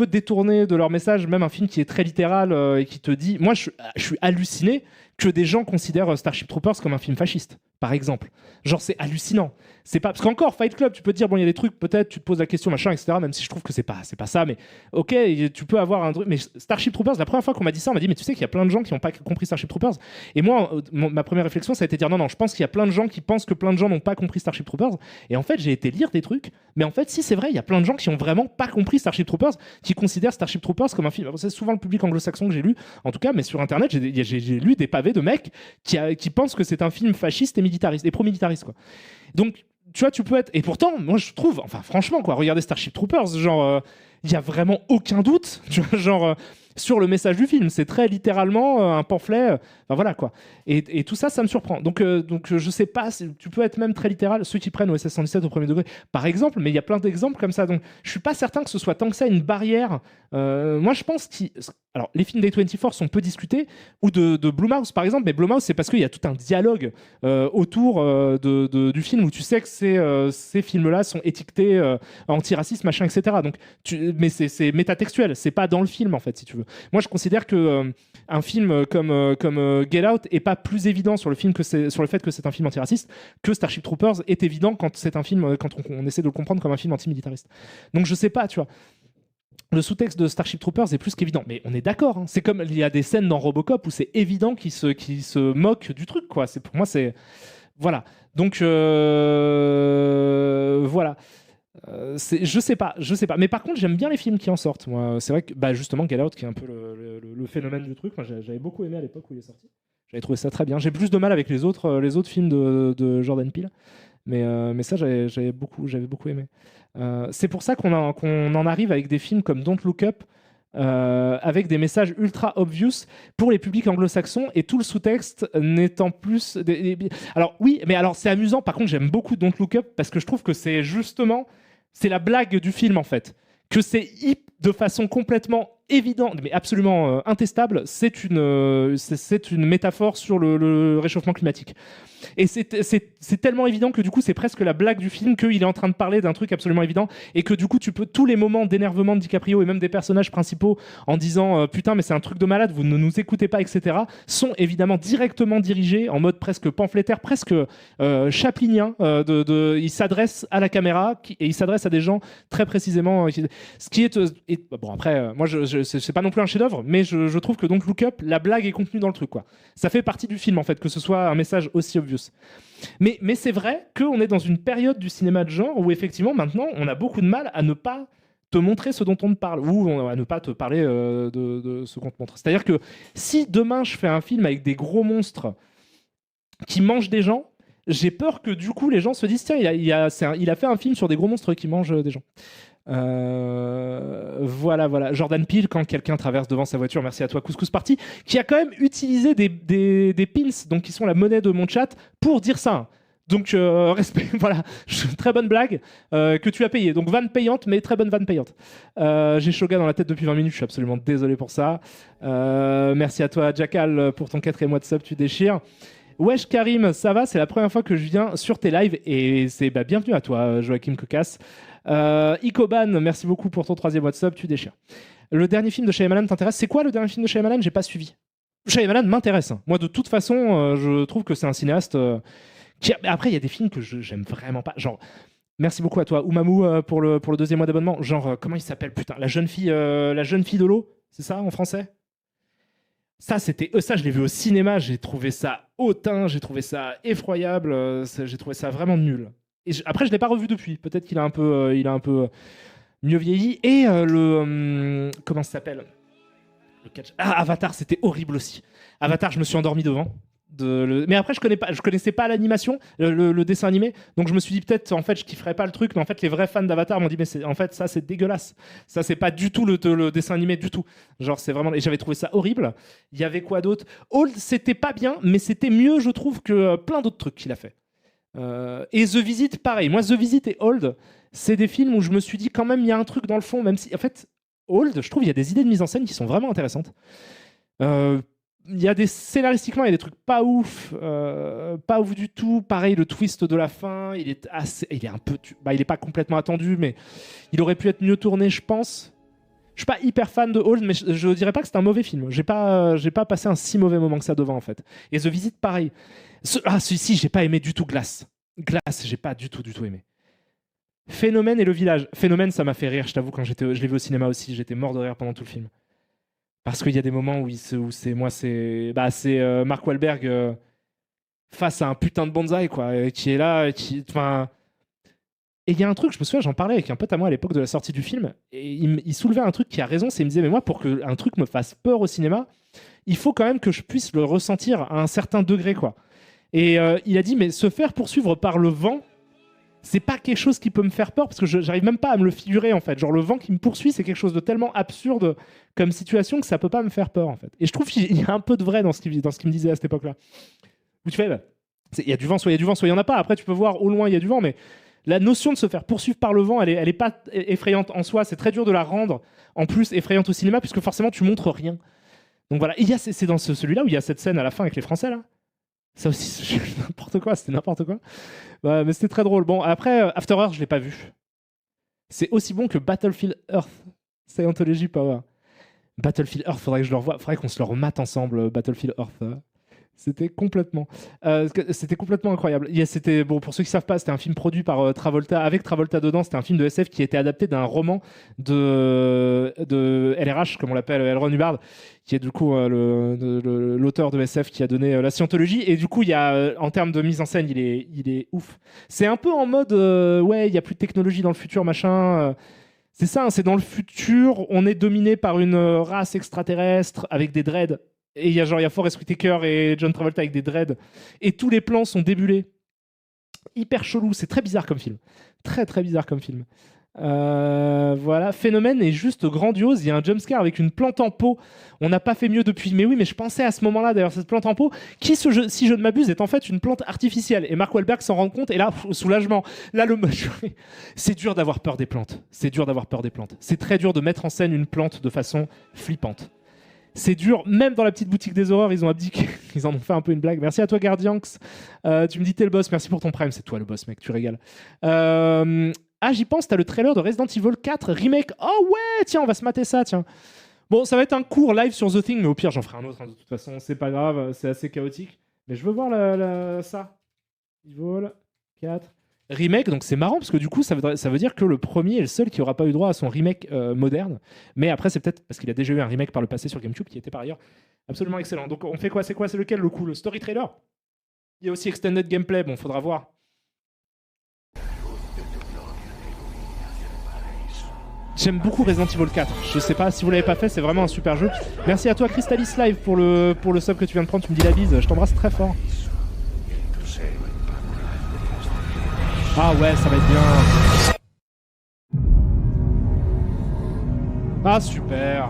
[SPEAKER 1] détourner de leur message, même un film qui est très littéral et qui te dit... Moi, je suis halluciné que des gens considèrent Starship Troopers comme un film fasciste, par exemple. Genre, c'est hallucinant. C'est pas... Parce qu'encore, Fight Club, tu peux te dire, bon, il y a des trucs, peut-être, tu te poses la question, machin, etc., même si je trouve que c'est pas ça, mais ok, tu peux avoir un truc... Mais Starship Troopers, la première fois qu'on m'a dit ça, on m'a dit, mais tu sais qu'il y a plein de gens qui n'ont pas compris Starship Troopers. Et moi, ma première réflexion, ça a été de dire, non, je pense qu'il y a plein de gens qui pensent que plein de gens n'ont pas compris Starship Troopers. Et en fait, j'ai été lire des trucs, mais en fait, si c'est vrai, il y a plein de gens qui ont vraiment pas compris Starship Troopers, qui considèrent Starship Troopers comme un film... C'est souvent le public anglo-saxon que j'ai lu, en tout cas, mais sur Internet, j'ai lu des pavés de mecs qui pensent que c'est un film fasciste et militariste, et pro-militariste, quoi. Donc, tu vois, tu peux être... Et pourtant, moi, je trouve... Enfin, franchement, quoi, regardez Starship Troopers, genre... Il y a vraiment aucun doute, tu vois, genre... sur le message du film, c'est très littéralement un pamphlet, enfin voilà quoi. Et tout ça, ça me surprend. Donc je sais pas, tu peux être même très littéral, ceux qui prennent OSS 117 au premier degré, par exemple, mais il y a plein d'exemples comme ça, donc je suis pas certain que ce soit tant que ça une barrière. Moi je pense alors les films d'A24 sont peu discutés, ou de Blumhouse par exemple, mais Blumhouse c'est parce qu'il y a tout un dialogue autour du film où tu sais que ces films-là sont étiquetés anti-racisme, machin, etc. Donc, mais c'est métatextuel, c'est pas dans le film en fait, si tu veux. Moi, je considère que un film comme Get Out est pas plus évident sur le fait que c'est un film antiraciste que Starship Troopers est évident quand c'est un film, quand on essaie de le comprendre comme un film antimilitariste. Donc, je sais pas, tu vois. Le sous-texte de Starship Troopers est plus qu'évident, mais on est d'accord. Hein. C'est comme il y a des scènes dans Robocop où c'est évident qu'ils se moquent du truc, quoi. Pour moi, c'est voilà. Donc voilà. Je sais pas. Mais par contre, j'aime bien les films qui en sortent. Moi, c'est vrai que justement, Get Out, qui est un peu le phénomène du truc, moi, j'avais beaucoup aimé à l'époque où il est sorti. J'avais trouvé ça très bien. J'ai plus de mal avec les autres films de Jordan Peele, mais ça, j'avais beaucoup aimé. C'est pour ça qu'on en arrive avec des films comme Don't Look Up, avec des messages ultra obvious pour les publics anglo-saxons et tout le sous-texte n'étant plus... Alors oui, mais alors c'est amusant. Par contre, j'aime beaucoup Don't Look Up parce que je trouve que c'est justement... C'est la blague du film, en fait. Que c'est de façon complètement évident, mais absolument intestable, c'est une métaphore sur le réchauffement climatique. Et c'est tellement évident que du coup c'est presque la blague du film qu'il est en train de parler d'un truc absolument évident et que du coup tu peux tous les moments d'énervement de DiCaprio et même des personnages principaux en disant putain mais c'est un truc de malade, vous ne nous écoutez pas, etc., sont évidemment directement dirigés en mode presque pamphlétaire, presque chaplinien. Il s'adresse à la caméra et il s'adresse à des gens très précisément. Ce qui est bon après moi c'est pas non plus un chef-d'œuvre, mais je trouve que donc Look Up, la blague est contenue dans le truc quoi. Ça fait partie du film en fait que ce soit un message aussi obvious. Mais c'est vrai qu'on est dans une période du cinéma de genre où effectivement maintenant on a beaucoup de mal à ne pas te montrer ce dont on te parle ou à ne pas te parler de ce qu'on te montre. C'est-à-dire que si demain je fais un film avec des gros monstres qui mangent des gens, j'ai peur que du coup les gens se disent tiens il a fait un film sur des gros monstres qui mangent des gens. Voilà. Jordan Peele, quand quelqu'un traverse devant sa voiture, merci à toi Couscous Party, qui a quand même utilisé des pins, donc qui sont la monnaie de mon chat, pour dire ça. Donc respect, voilà, très bonne blague que tu as payée. Donc vanne payante, mais très bonne vanne payante. J'ai Shoga dans la tête depuis 20 minutes, je suis absolument désolé pour ça. Merci à toi Jackal pour ton 4e mois de sub, tu déchires. Wesh Karim, ça va, c'est la première fois que je viens sur tes lives et c'est bienvenue à toi Joachim Cocasse. Icoban, merci beaucoup pour ton 3e mois de sub, tu déchires. Le dernier film de Shyamalan t'intéresse? C'est quoi le dernier film de Shyamalan? J'ai pas suivi. Shyamalan m'intéresse. Moi, de toute façon, je trouve que c'est un cinéaste qui... Après, il y a des films que j'aime vraiment pas. Genre, merci beaucoup à toi, Oumamou, pour le 2e mois d'abonnement. Genre, comment il s'appelle? Putain, la jeune fille de l'eau, c'est ça en français? Ça, je l'ai vu au cinéma, j'ai trouvé ça hautain, j'ai trouvé ça effroyable, j'ai trouvé ça vraiment nul. Et après, je l'ai pas revu depuis. Peut-être qu'il a un peu mieux vieilli. Et comment ça s'appelle? Avatar, c'était horrible aussi. Avatar, je me suis endormi devant. Mais après, je connaissais pas l'animation, le dessin animé. Donc je me suis dit peut-être, en fait, je kifferais pas le truc. Mais en fait, les vrais fans d'Avatar m'ont dit, mais en fait, ça, c'est dégueulasse. Ça, c'est pas du tout le dessin animé du tout. Genre, c'est vraiment. Et j'avais trouvé ça horrible. Il y avait quoi d'autre? Old, c'était pas bien, mais c'était mieux, je trouve, que plein d'autres trucs qu'il a fait. Et The Visit, pareil. Moi, The Visit et Old, c'est des films où je me suis dit quand même, il y a un truc dans le fond, même si, en fait, Old, je trouve, il y a des idées de mise en scène qui sont vraiment intéressantes. Il y a scénaristiquement, il y a des trucs pas ouf du tout. Pareil, le twist de la fin, il est un peu, il est pas complètement attendu, mais il aurait pu être mieux tourné, je pense. Je suis pas hyper fan de Old, mais je dirais pas que c'est un mauvais film. J'ai pas passé un si mauvais moment que ça devant en fait. Et The Visit, pareil. Si, j'ai pas aimé du tout Glass. Glass, j'ai pas du tout aimé. Phénomène et le village. Phénomène, ça m'a fait rire, je t'avoue, quand je l'ai vu au cinéma aussi, j'étais mort de rire pendant tout le film. Parce qu'il y a des moments où c'est Mark Wahlberg face à un putain de bonsaï, quoi, qui est là, Et il y a un truc, je me souviens, j'en parlais avec un pote à moi à l'époque de la sortie du film, et il soulevait un truc qui a raison, c'est il me disait, mais moi, pour qu'un truc me fasse peur au cinéma, il faut quand même que je puisse le ressentir à un certain degré, quoi. Et il a dit, mais se faire poursuivre par le vent, c'est pas quelque chose qui peut me faire peur, parce que j'arrive même pas à me le figurer, en fait. Genre, le vent qui me poursuit, c'est quelque chose de tellement absurde comme situation que ça peut pas me faire peur, en fait. Et je trouve qu'il y a un peu de vrai dans ce qu'il me disait à cette époque-là. Où tu fais, il y a du vent, soit il y a du vent, soit il y en a pas. Après, tu peux voir au loin, il y a du vent, mais la notion de se faire poursuivre par le vent, elle est pas effrayante en soi. C'est très dur de la rendre, en plus, effrayante au cinéma, puisque forcément, tu montres rien. Donc voilà. Et c'est dans celui-là où il y a cette scène à la fin avec les Français, là. Ça aussi, c'était n'importe quoi. Ouais, mais c'était très drôle. Bon, après, After Earth, je l'ai pas vu. C'est aussi bon que Battlefield Earth. Scientology Power. Battlefield Earth, faudrait que je le revoie. Faudrait qu'on se le remate ensemble, Battlefield Earth. C'était complètement incroyable. C'était, bon, pour ceux qui ne savent pas, c'était un film produit par Travolta, avec Travolta dedans. C'était un film de SF qui était adapté d'un roman de LRH, comme on l'appelle, L. Ron Hubbard, qui est du coup l'auteur de SF qui a donné la Scientologie. Et du coup, il y a, en termes de mise en scène, il est ouf. C'est un peu en mode, ouais, il n'y a plus de technologie dans le futur, machin. C'est ça, hein, c'est dans le futur, on est dominé par une race extraterrestre avec des dreads. Et il y a Forest Whitaker et John Travolta avec des dreads. Et tous les plans sont débulés. Hyper chelou. C'est très bizarre comme film. Très, très bizarre comme film. Voilà, Phénomène est juste grandiose. Il y a un jumpscare avec une plante en pot. On n'a pas fait mieux depuis. Mais oui, mais je pensais à ce moment-là d'ailleurs, cette plante en pot, qui, si je ne m'abuse, est en fait une plante artificielle. Et Mark Wahlberg s'en rend compte. Et là, soulagement. Là, c'est dur d'avoir peur des plantes. C'est dur d'avoir peur des plantes. C'est très dur de mettre en scène une plante de façon flippante. C'est dur, même dans la petite boutique des horreurs, ils ont abdiqué. Ils en ont fait un peu une blague. Merci à toi, Guardianx. Tu me dis, t'es le boss. Merci pour ton prime. C'est toi le boss, mec. Tu régales. Ah, j'y pense, t'as le trailer de Resident Evil 4 Remake. Oh ouais, tiens, on va se mater ça, tiens. Bon, ça va être un court live sur The Thing, mais au pire, j'en ferai un autre. Hein, de toute façon, c'est pas grave, c'est assez chaotique. Mais je veux voir ça. Evil 4 Remake, donc c'est marrant, parce que du coup, ça veut dire que le premier est le seul qui aura pas eu droit à son remake moderne. Mais après, c'est peut-être parce qu'il a déjà eu un remake par le passé sur GameCube, qui était par ailleurs absolument excellent. Donc on fait quoi? C'est lequel le coup? Le story trailer? Il y a aussi Extended Gameplay, bon, faudra voir. J'aime beaucoup Resident Evil 4. Je sais pas si vous l'avez pas fait, c'est vraiment un super jeu. Merci à toi Crystalis Live pour le sub que tu viens de prendre. Tu me dis la bise. Je t'embrasse très fort. Ah ouais, ça va être bien. Ah super.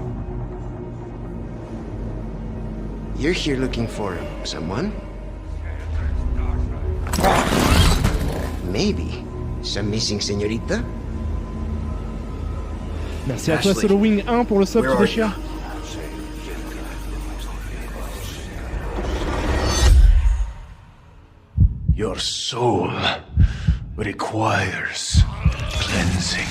[SPEAKER 15] You're here looking for someone? Maybe some missing señorita?
[SPEAKER 1] Merci à toi Solo Wing 1 pour le sub qui déchire.
[SPEAKER 16] Your soul requires cleansing.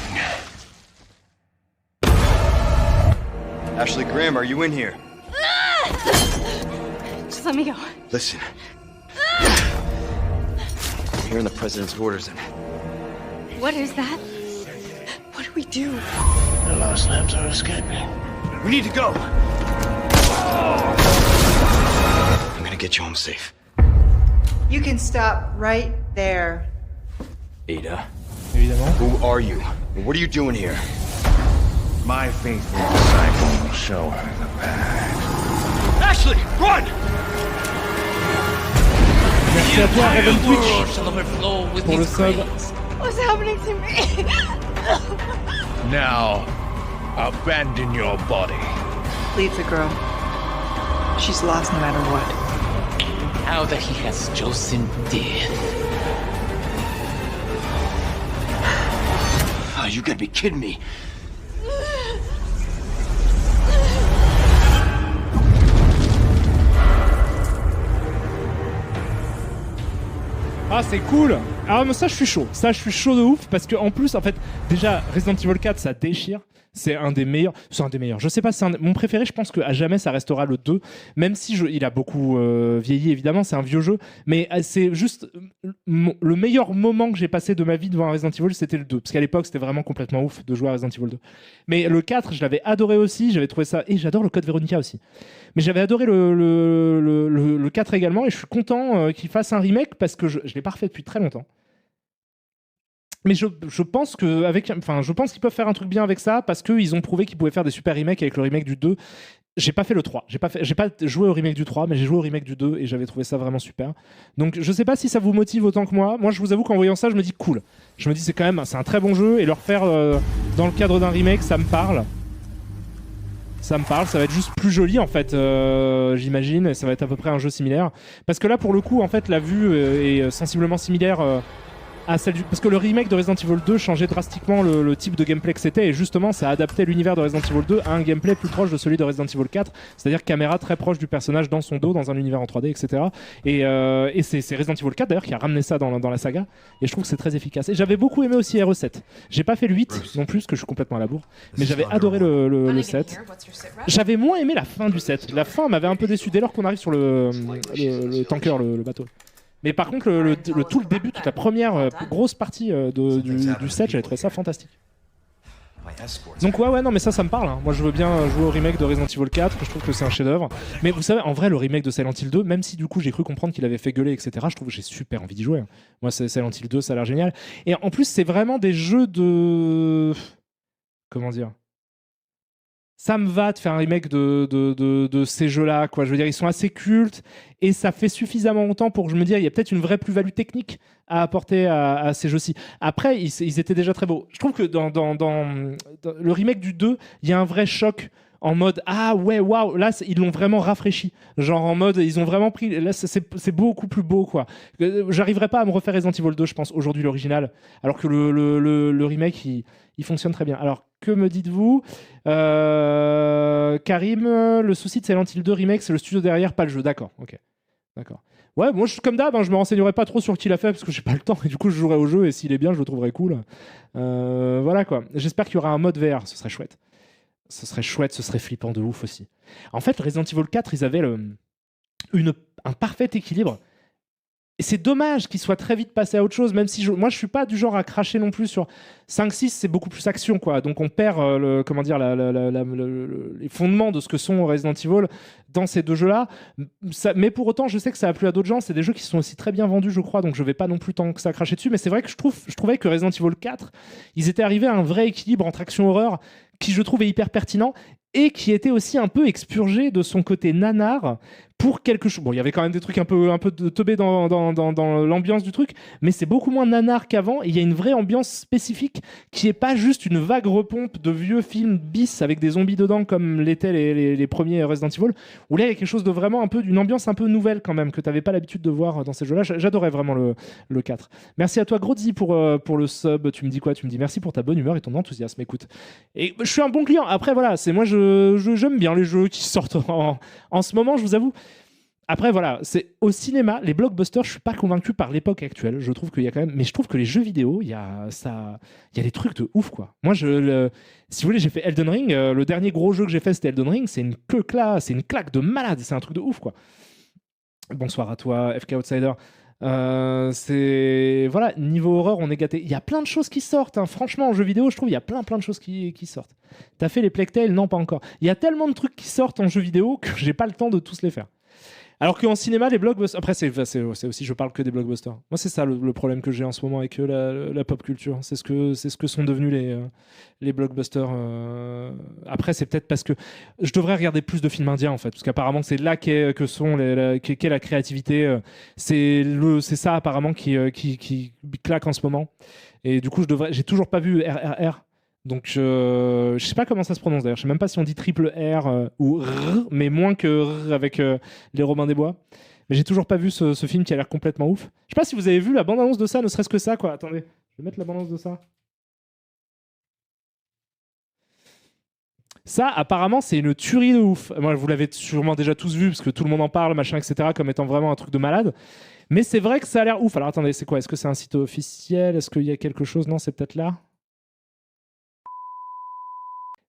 [SPEAKER 9] Ashley Graham, are you in here?
[SPEAKER 3] Just let me go.
[SPEAKER 15] Listen. I'm hearing the president's orders and
[SPEAKER 3] What is that? What do we do?
[SPEAKER 16] The last lambs are escaping.
[SPEAKER 15] we need to go. I'm gonna get you home safe.
[SPEAKER 11] You can stop right there.
[SPEAKER 15] Ada,
[SPEAKER 1] Évidemment.
[SPEAKER 15] who are you? And what are you doing here?
[SPEAKER 16] My faithful disciple will show her the path.
[SPEAKER 15] Ashley, run!
[SPEAKER 1] Merci à toi Raven Twitch pour le sub.
[SPEAKER 3] What's happening to me?
[SPEAKER 16] Now, abandon your body.
[SPEAKER 11] Leave the girl. She's lost no matter what.
[SPEAKER 2] Now that he has chosen death.
[SPEAKER 15] Oh, you gotta be kidding me.
[SPEAKER 1] Ah c'est cool. Ah mais ça je suis chaud. Ça je suis chaud de ouf parce que en plus en fait déjà Resident Evil 4 ça déchire. C'est un des meilleurs. C'est un des meilleurs. Je sais pas, mon préféré, je pense qu'à jamais ça restera le 2. Même si il a beaucoup vieilli, évidemment, c'est un vieux jeu. Mais c'est juste le meilleur moment que j'ai passé de ma vie devant un Resident Evil, c'était le 2. Parce qu'à l'époque, c'était vraiment complètement ouf de jouer à Resident Evil 2. Mais le 4, je l'avais adoré aussi. J'avais trouvé ça. Et j'adore le Code Veronica aussi. Mais j'avais adoré le 4 également. Et je suis content qu'il fasse un remake parce que je l'ai pas refait depuis très longtemps. Mais je pense qu'ils peuvent faire un truc bien avec ça parce qu'ils ont prouvé qu'ils pouvaient faire des super remakes avec le remake du 2. J'ai pas fait le 3. J'ai pas joué au remake du 3, mais j'ai joué au remake du 2 et j'avais trouvé ça vraiment super. Donc je sais pas si ça vous motive autant que moi. Moi, je vous avoue qu'en voyant ça, je me dis cool. Je me dis c'est un très bon jeu et le refaire dans le cadre d'un remake, ça me parle. Ça me parle, ça va être juste plus joli en fait, j'imagine, et ça va être à peu près un jeu similaire. Parce que là, pour le coup, en fait, la vue est sensiblement similaire à celle parce que le remake de Resident Evil 2 changeait drastiquement le type de gameplay que c'était, et justement, ça adaptait l'univers de Resident Evil 2 à un gameplay plus proche de celui de Resident Evil 4, c'est-à-dire caméra très proche du personnage dans son dos, dans un univers en 3D, etc. Et c'est Resident Evil 4 d'ailleurs qui a ramené ça dans la saga, et je trouve que c'est très efficace. Et j'avais beaucoup aimé aussi RE7. J'ai pas fait le 8 non plus, parce que je suis complètement à la bourre, mais j'avais adoré le 7. J'avais moins aimé la fin du 7. La fin m'avait un peu déçu dès lors qu'on arrive sur le tanker, le bateau. Mais par contre, tout le début, toute la première grosse partie du set, j'avais trouvé ça fantastique. Donc ouais, non, mais ça me parle. Hein. Moi, je veux bien jouer au remake de Resident Evil 4, je trouve que c'est un chef-d'œuvre. Mais vous savez, en vrai, le remake de Silent Hill 2, même si du coup j'ai cru comprendre qu'il avait fait gueuler, etc., je trouve que j'ai super envie d'y jouer. Hein. Moi, Silent Hill 2, ça a l'air génial. Et en plus, c'est vraiment des jeux de... Comment dire ? ça me va de faire un remake de ces jeux-là, quoi. Je veux dire, ils sont assez cultes et ça fait suffisamment longtemps pour que je me dise il y a peut-être une vraie plus-value technique à apporter à ces jeux-ci. Après, ils étaient déjà très beaux. Je trouve que dans le remake du 2, il y a un vrai choc en mode ah ouais, waouh, là ils l'ont vraiment rafraîchi, genre en mode ils ont vraiment pris, là c'est beaucoup plus beau, quoi. J'arriverai pas à me refaire Resident Evil 2, je pense, aujourd'hui, l'original, alors que le remake il fonctionne très bien. Alors que me dites-vous, Karim, le souci de Silent Hill 2 remake, c'est le studio derrière, pas le jeu. D'accord, ok, d'accord. Ouais, moi comme d'hab, je me renseignerai pas trop sur qui l'a fait parce que j'ai pas le temps et du coup je jouerai au jeu et s'il est bien je le trouverai cool. Voilà, quoi. J'espère qu'il y aura un mode VR, ce serait chouette. Ce serait chouette, ce serait flippant de ouf aussi. En fait, Resident Evil 4, ils avaient un parfait équilibre. Et c'est dommage qu'ils soient très vite passés à autre chose, même si moi je suis pas du genre à cracher non plus sur 5-6, c'est beaucoup plus action, quoi. Donc on perd les fondements de ce que sont Resident Evil dans ces deux jeux-là. Mais pour autant, je sais que ça a plu à d'autres gens. C'est des jeux qui sont aussi très bien vendus, je crois, donc je vais pas non plus tant que ça cracher dessus. Mais c'est vrai que je trouvais que Resident Evil 4, ils étaient arrivés à un vrai équilibre entre action-horreur qui, je trouve, est hyper pertinent et qui était aussi un peu expurgé de son côté nanar pour quelque chose. Bon, il y avait quand même des trucs un peu de teubés dans l'ambiance du truc, mais c'est beaucoup moins nanar qu'avant, et il y a une vraie ambiance spécifique qui est pas juste une vague repompe de vieux films bis avec des zombies dedans comme l'étaient les premiers Resident Evil, où là il y a quelque chose de vraiment d'une ambiance un peu nouvelle quand même, que tu n'avais pas l'habitude de voir dans ces jeux-là. J'adorais vraiment le 4. Merci à toi Grozzy pour le sub. Tu me dis quoi? Tu me dis merci pour ta bonne humeur et ton enthousiasme. Écoute, et je suis un bon client. Après voilà, c'est moi j'aime bien les jeux qui sortent en ce moment, je vous avoue. Après voilà, c'est au cinéma, les blockbusters, je suis pas convaincu par l'époque actuelle. Je trouve qu'il y a quand même, mais je trouve que les jeux vidéo, il y a des trucs de ouf, quoi. Moi, si vous voulez, j'ai fait Elden Ring. Le dernier gros jeu que j'ai fait, c'était Elden Ring. C'est une claque de malade. C'est un truc de ouf, quoi. Bonsoir à toi, FK Outsider. Voilà, niveau horreur, on est gâté. Il y a plein de choses qui sortent, hein. Franchement, en jeu vidéo, je trouve il y a plein de choses qui sortent. T'as fait les Plague Tale? Non, pas encore. Il y a tellement de trucs qui sortent en jeu vidéo que j'ai pas le temps de tous les faire. Alors qu'en cinéma, les blockbusters... Après, c'est aussi, je parle que des blockbusters. Moi, c'est ça le problème que j'ai en ce moment avec la pop culture. C'est ce que sont devenus les blockbusters. Après, c'est peut-être parce que je devrais regarder plus de films indiens, en fait. Parce qu'apparemment, c'est là qu'est la créativité. C'est ça, apparemment, qui claque en ce moment. Et du coup, j'ai toujours pas vu RRR. Donc, je sais pas comment ça se prononce d'ailleurs. Je sais même pas si on dit triple R ou R, mais moins que R avec les Robins des Bois. Mais j'ai toujours pas vu ce film qui a l'air complètement ouf. Je sais pas si vous avez vu la bande-annonce de ça, ne serait-ce que ça, quoi. Attendez, je vais mettre la bande-annonce de ça. Ça, apparemment, c'est une tuerie de ouf. Moi, vous l'avez sûrement déjà tous vu, parce que tout le monde en parle, machin, etc., comme étant vraiment un truc de malade. Mais c'est vrai que ça a l'air ouf. Alors, attendez, c'est quoi? Est-ce que c'est un site officiel? Est-ce qu'il y a quelque chose? Non, c'est peut-être là.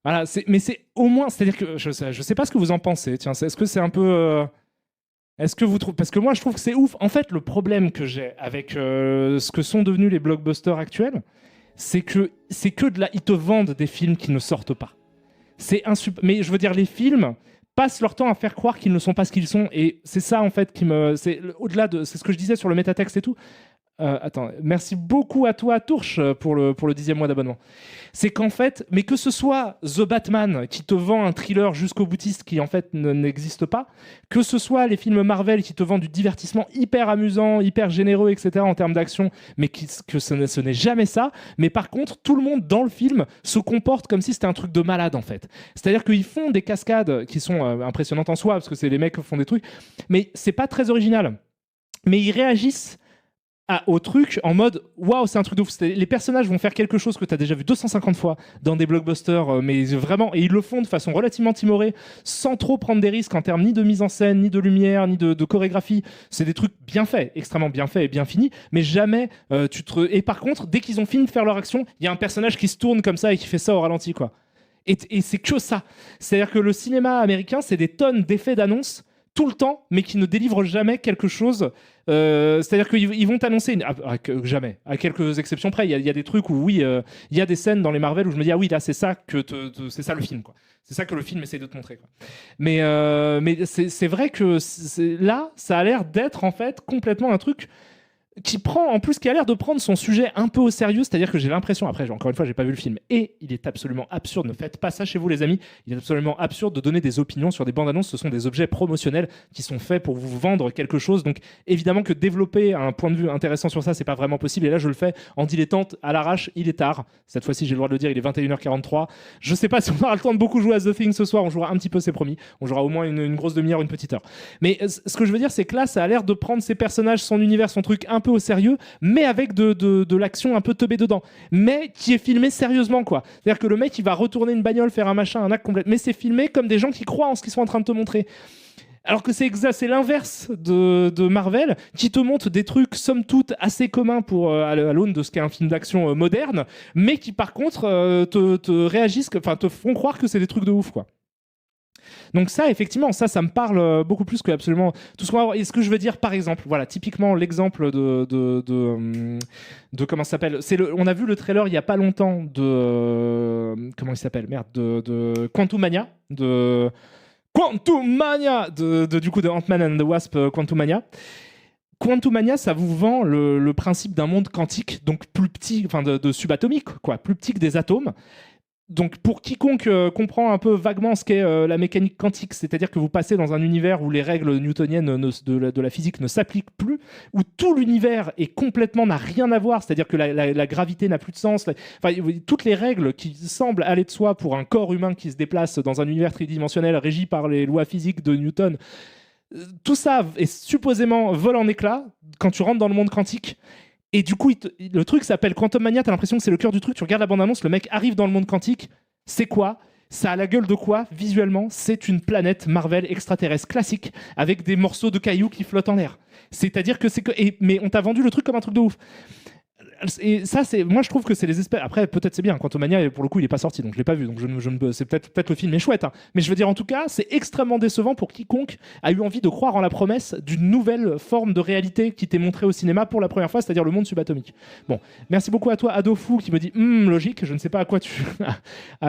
[SPEAKER 1] Voilà, mais c'est au moins... C'est-à-dire que... Je sais pas ce que vous en pensez. Tiens, est-ce que c'est un peu... Est-ce que vous trouvez... Parce que moi, je trouve que c'est ouf. En fait, le problème que j'ai avec ce que sont devenus les blockbusters actuels, c'est que de là... Ils te vendent des films qui ne sortent pas. Mais je veux dire, les films passent leur temps à faire croire qu'ils ne sont pas ce qu'ils sont. Et c'est ça, en fait, qui me... C'est au-delà de... C'est ce que je disais sur le métatexte et tout. Attends, merci beaucoup à toi, Tourche, pour le 10e mois d'abonnement. C'est qu'en fait, mais que ce soit The Batman qui te vend un thriller jusqu'au boutiste qui en fait n'existe pas, que ce soit les films Marvel qui te vendent du divertissement hyper amusant, hyper généreux, etc. en termes d'action, mais que ce n'est jamais ça. Mais par contre, tout le monde dans le film se comporte comme si c'était un truc de malade en fait. C'est-à-dire qu'ils font des cascades qui sont impressionnantes en soi parce que c'est les mecs qui font des trucs, mais c'est pas très original. Mais ils réagissent au truc en mode waouh, c'est un truc de ouf. Les personnages vont faire quelque chose que tu as déjà vu 250 fois dans des blockbusters, mais vraiment, et ils le font de façon relativement timorée, sans trop prendre des risques en termes ni de mise en scène, ni de lumière, ni de chorégraphie. C'est des trucs bien faits, extrêmement bien faits et bien finis, mais jamais Et par contre, dès qu'ils ont fini de faire leur action, il y a un personnage qui se tourne comme ça et qui fait ça au ralenti, quoi. Et c'est que ça. C'est-à-dire que le cinéma américain, c'est des tonnes d'effets d'annonce tout le temps, mais qui ne délivrent jamais quelque chose. C'est-à-dire qu'ils vont t'annoncer... jamais, à quelques exceptions près. Il y a des trucs où, oui, il y a des scènes dans les Marvel où je me dis, ah oui, là, c'est ça c'est ça le film, quoi. C'est ça que le film essaie de te montrer, quoi. Mais c'est vrai que là, ça a l'air d'être, en fait, complètement un truc qui a l'air de prendre son sujet un peu au sérieux, c'est-à-dire que j'ai l'impression, après encore une fois j'ai pas vu le film, et il est absolument absurde, ne faites pas ça chez vous les amis, il est absolument absurde de donner des opinions sur des bandes annonces, ce sont des objets promotionnels qui sont faits pour vous vendre quelque chose, donc évidemment que développer un point de vue intéressant sur ça c'est pas vraiment possible, et là je le fais en dilettante à l'arrache, il est tard, cette fois-ci j'ai le droit de le dire, il est 21h43, je sais pas si on aura le temps de beaucoup jouer à The Thing ce soir, on jouera un petit peu c'est promis, on jouera au moins une grosse demi-heure, une petite heure, mais ce que je veux dire c'est que là ça a l'air de prendre ses personnages, son univers, son truc un peu au sérieux, mais avec de l'action un peu teubée dedans, mais qui est filmé sérieusement quoi. C'est-à-dire que le mec il va retourner une bagnole, faire un machin, un acte complet, mais c'est filmé comme des gens qui croient en ce qu'ils sont en train de te montrer. Alors que c'est l'inverse de Marvel, qui te montre des trucs somme toute assez communs à l'aune de ce qu'est un film d'action moderne, mais qui par contre te réagissent, enfin te font croire que c'est des trucs de ouf quoi. Donc ça, effectivement, ça me parle beaucoup plus que absolument tout ce qu'on va voir. Et ce que je veux dire, par exemple, voilà, typiquement l'exemple de comment ça s'appelle. On a vu le trailer il y a pas longtemps de comment il s'appelle, merde, de Quantumania, du coup de Ant-Man and the Wasp, Quantumania. Quantumania, ça vous vend le principe d'un monde quantique, donc plus petit, enfin de subatomique, quoi, plus petit que des atomes. Donc pour quiconque comprend un peu vaguement ce qu'est la mécanique quantique, c'est-à-dire que vous passez dans un univers où les règles newtoniennes de la physique ne s'appliquent plus, où tout l'univers n'a rien à voir, c'est-à-dire que la gravité n'a plus de sens, toutes les règles qui semblent aller de soi pour un corps humain qui se déplace dans un univers tridimensionnel régi par les lois physiques de Newton, tout ça est supposément vol en éclats quand tu rentres dans le monde quantique. Et du coup, le truc s'appelle Quantum Mania, t'as l'impression que c'est le cœur du truc, tu regardes la bande-annonce, le mec arrive dans le monde quantique, c'est quoi ? Ça a la gueule de quoi ? Visuellement, c'est une planète Marvel extraterrestre classique, avec des morceaux de cailloux qui flottent en l'air. C'est-à-dire que mais on t'a vendu le truc comme un truc de ouf. Et ça, moi je trouve que c'est les espèces. Après, peut-être c'est bien. Quantumania, pour le coup, il est pas sorti, donc je l'ai pas vu. Donc c'est peut-être le film est chouette. Hein. Mais je veux dire, en tout cas, c'est extrêmement décevant pour quiconque a eu envie de croire en la promesse d'une nouvelle forme de réalité qui t'est montrée au cinéma pour la première fois, c'est-à-dire le monde subatomique. Bon, merci beaucoup à toi, Adofou, qui me dit logique. Je ne sais pas à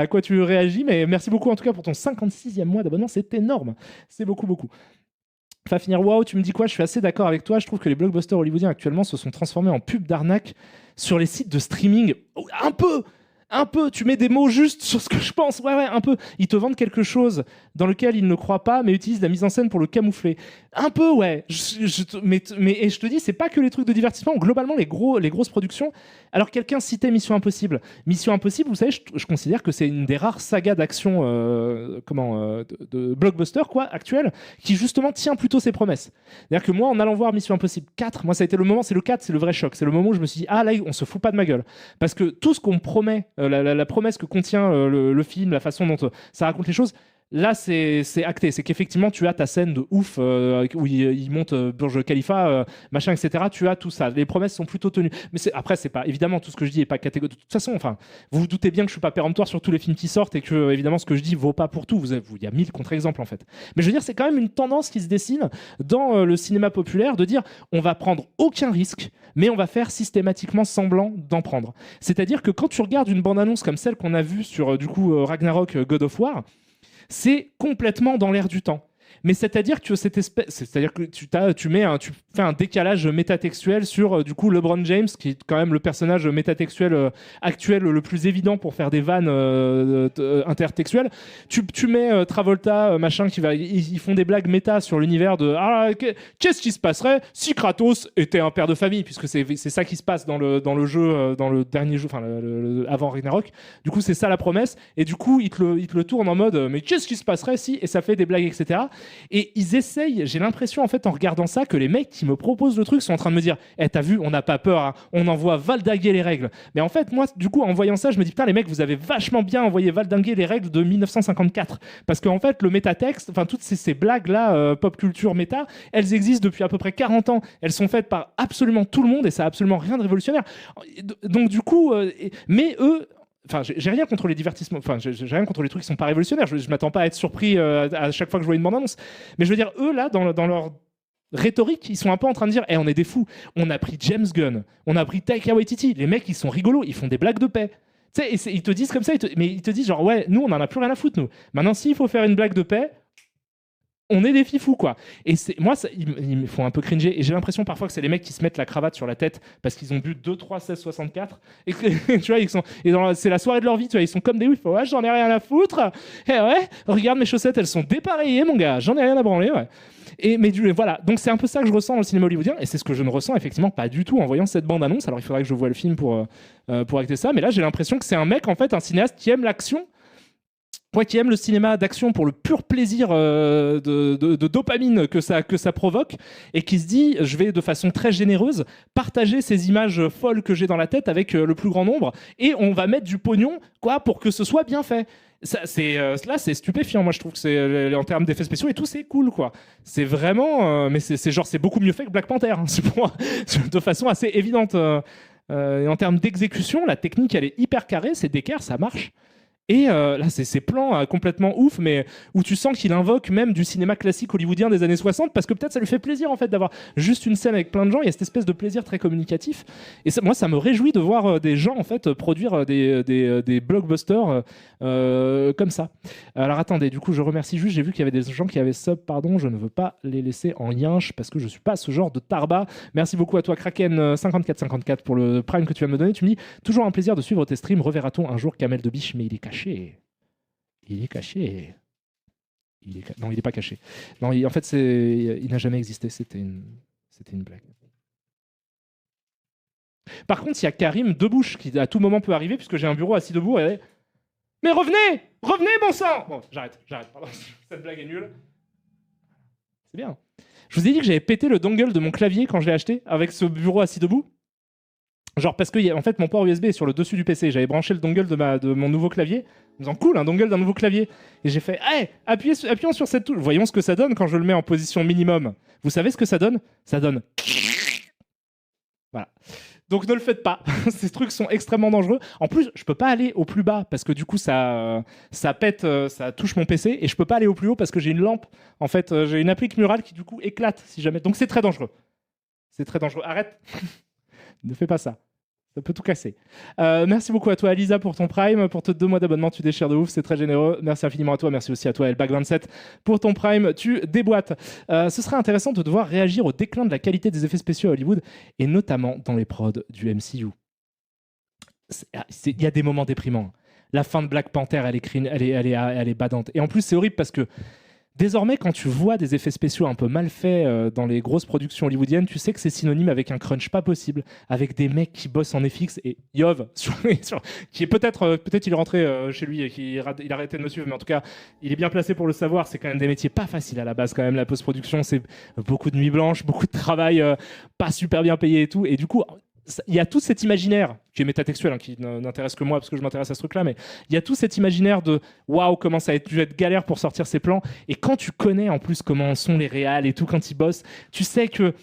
[SPEAKER 1] quoi tu réagis, mais merci beaucoup en tout cas pour ton 56e mois d'abonnement. C'est énorme. C'est beaucoup. Enfin, finir, waouh, tu me dis quoi ? Je suis assez d'accord avec toi. Je trouve que les blockbusters hollywoodiens actuellement se sont transformés en pubs d'arnaque sur les sites de streaming. Un peu, tu mets des mots justes sur ce que je pense. Ouais, un peu. Ils te vendent quelque chose dans lequel ils ne croient pas, mais utilisent la mise en scène pour le camoufler. Un peu, ouais. Mais je te dis, c'est pas que les trucs de divertissement. Globalement, les grosses productions. Alors, quelqu'un citait Mission Impossible. Mission Impossible, vous savez, je considère que c'est une des rares sagas d'action, de blockbuster, quoi, actuelle, qui justement tient plutôt ses promesses. C'est-à-dire que moi, en allant voir Mission Impossible 4, moi, ça a été le moment, c'est le 4, c'est le vrai choc. C'est le moment où je me suis dit, ah là, on se fout pas de ma gueule. Parce que tout ce qu'on me promet, la promesse que contient le film, la façon dont ça raconte les choses, là c'est acté. C'est qu'effectivement tu as ta scène de ouf où il monte Burj Khalifa, machin, etc. Tu as tout ça. Les promesses sont plutôt tenues. Mais après, c'est pas évidemment tout ce que je dis est pas catégorique. De toute façon, enfin, vous vous doutez bien que je suis pas péremptoire sur tous les films qui sortent et que évidemment ce que je dis vaut pas pour tout. Il y a 1000 contre-exemples en fait. Mais je veux dire, c'est quand même une tendance qui se dessine dans le cinéma populaire de dire on va prendre aucun risque, mais on va faire systématiquement semblant d'en prendre. C'est-à-dire que quand tu regardes une bande-annonce comme celle qu'on a vue sur Ragnarok God of War, c'est complètement dans l'air du temps. Mais c'est-à-dire que tu fais un décalage métatextuel sur du coup LeBron James, qui est quand même le personnage métatextuel actuel le plus évident pour faire des vannes intertextuelles. Tu mets Travolta, machin, ils font des blagues méta sur l'univers de qu'est-ce qui se passerait si Kratos était un père de famille, puisque c'est ça qui se passe dans le jeu, dans le dernier jeu, enfin avant Ragnarok. Du coup, c'est ça la promesse. Et du coup, ils te le tournent en mode mais qu'est-ce qui se passerait si, et ça fait des blagues, etc. Et ils essayent, j'ai l'impression en fait en regardant ça que les mecs qui me proposent le truc sont en train de me dire t'as vu, on n'a pas peur, hein, on envoie valdinguer les règles. Mais en fait moi du coup en voyant ça je me dis putain les mecs vous avez vachement bien envoyé valdinguer les règles de 1954, parce qu'en fait le métatexte, enfin toutes ces blagues là pop culture méta, elles existent depuis à peu près 40 ans, elles sont faites par absolument tout le monde et ça a absolument rien de révolutionnaire. Donc du coup mais eux, enfin, j'ai rien contre les divertissements, enfin, j'ai rien contre les trucs qui sont pas révolutionnaires. Je m'attends pas à être surpris à chaque fois que je vois une bande-annonce. Mais je veux dire, eux, là, dans leur rhétorique, ils sont un peu en train de dire on est des fous. On a pris James Gunn, on a pris Taika Waititi. Les mecs, ils sont rigolos, ils font des blagues de paix. Tu sais, ils te disent comme ça, mais ils te disent genre, ouais, nous, on en a plus rien à foutre, nous. Maintenant, s'il faut faire une blague de paix, on est des fifous, quoi. Et moi, ils me font un peu cringer. Et j'ai l'impression parfois que c'est les mecs qui se mettent la cravate sur la tête parce qu'ils ont bu 2-3 1664. Et que, tu vois, c'est la soirée de leur vie, tu vois. Ils sont comme des oufs. Ouais, j'en ai rien à foutre. Et ouais, regarde mes chaussettes, elles sont dépareillées, mon gars. J'en ai rien à branler, ouais. Voilà, donc c'est un peu ça que je ressens dans le cinéma hollywoodien, et c'est ce que je ne ressens effectivement pas du tout en voyant cette bande-annonce. Alors il faudrait que je voie le film pour acter ça, mais là j'ai l'impression que c'est un mec, en fait, un cinéaste qui aime l'action, qui aime le cinéma d'action pour le pur plaisir de dopamine que ça provoque, et qui se dit, je vais de façon très généreuse partager ces images folles que j'ai dans la tête avec le plus grand nombre, et on va mettre du pognon, quoi, pour que ce soit bien fait. Là, c'est stupéfiant. Moi, je trouve que c'est en termes d'effets spéciaux et tout, c'est cool, quoi. C'est vraiment, mais c'est beaucoup mieux fait que Black Panther, hein. De façon assez évidente. Et en termes d'exécution, la technique, elle est hyper carrée, c'est d'équerre, ça marche. Et là, c'est ces plans complètement ouf, mais où tu sens qu'il invoque même du cinéma classique hollywoodien des années 60, parce que peut-être ça lui fait plaisir, en fait, d'avoir juste une scène avec plein de gens. Il y a cette espèce de plaisir très communicatif. Et moi, ça me réjouit de voir des gens, en fait, produire des blockbusters comme ça. Alors attendez, du coup, je remercie juste. J'ai vu qu'il y avait des gens qui avaient sub, pardon. Je ne veux pas les laisser en yinche parce que je suis pas ce genre de tarba. Merci beaucoup à toi, Kraken5454, pour le prime que tu vas me donner. Tu me dis, toujours un plaisir de suivre tes streams. Reverra-t-on un jour Kamel de Biche? Mais il est caché. Il est caché. Non, il n'est pas caché. Non, en fait, il n'a jamais existé. C'était une blague. Par contre, il y a Karim Debouche qui à tout moment peut arriver, puisque j'ai un bureau assis debout. Et... Mais revenez, bon sang. Bon, j'arrête. Pardon, cette blague est nulle. C'est bien. Je vous ai dit que j'avais pété le dongle de mon clavier quand je l'ai acheté avec ce bureau assis debout. Genre parce que en fait mon port USB est sur le dessus du PC, j'avais branché le dongle de mon nouveau clavier, en me disant cool, un dongle d'un nouveau clavier, et j'ai fait hey, appuyons sur cette touche, voyons ce que ça donne quand je le mets en position minimum. Vous savez ce que ça donne? Ça donne voilà. Donc ne le faites pas, ces trucs sont extrêmement dangereux. En plus, je peux pas aller au plus bas parce que du coup ça pète, ça touche mon PC, et je peux pas aller au plus haut parce que j'ai une lampe. En fait, j'ai une applique murale qui du coup éclate si jamais. Donc c'est très dangereux. Arrête. Ne fais pas ça. Ça peut tout casser. Merci beaucoup à toi, Alisa, pour ton Prime. Pour tes 2 mois d'abonnement, tu déchires de ouf. C'est très généreux. Merci infiniment à toi. Merci aussi à toi, Elbag27, pour ton Prime. Tu déboîtes. Ce serait intéressant de devoir réagir au déclin de la qualité des effets spéciaux à Hollywood, et notamment dans les prods du MCU. Il y a des moments déprimants. La fin de Black Panther, elle est badante. Et en plus, c'est horrible parce que désormais, quand tu vois des effets spéciaux un peu mal faits dans les grosses productions hollywoodiennes, tu sais que c'est synonyme avec un crunch pas possible, avec des mecs qui bossent en FX, et Yov, qui est peut-être il est rentré chez lui et il a arrêté de me suivre, mais en tout cas, il est bien placé pour le savoir. C'est quand même des métiers pas faciles à la base, quand même, la post-production. C'est beaucoup de nuits blanches, beaucoup de travail pas super bien payé et tout. Et du coup, il y a tout cet imaginaire qui est métatextuel, hein, qui n'intéresse que moi parce que je m'intéresse à ce truc-là, mais il y a tout cet imaginaire de waouh, comment ça a dû être galère pour sortir ces plans. Et quand tu connais en plus comment sont les réals et tout, quand ils bossent, tu sais que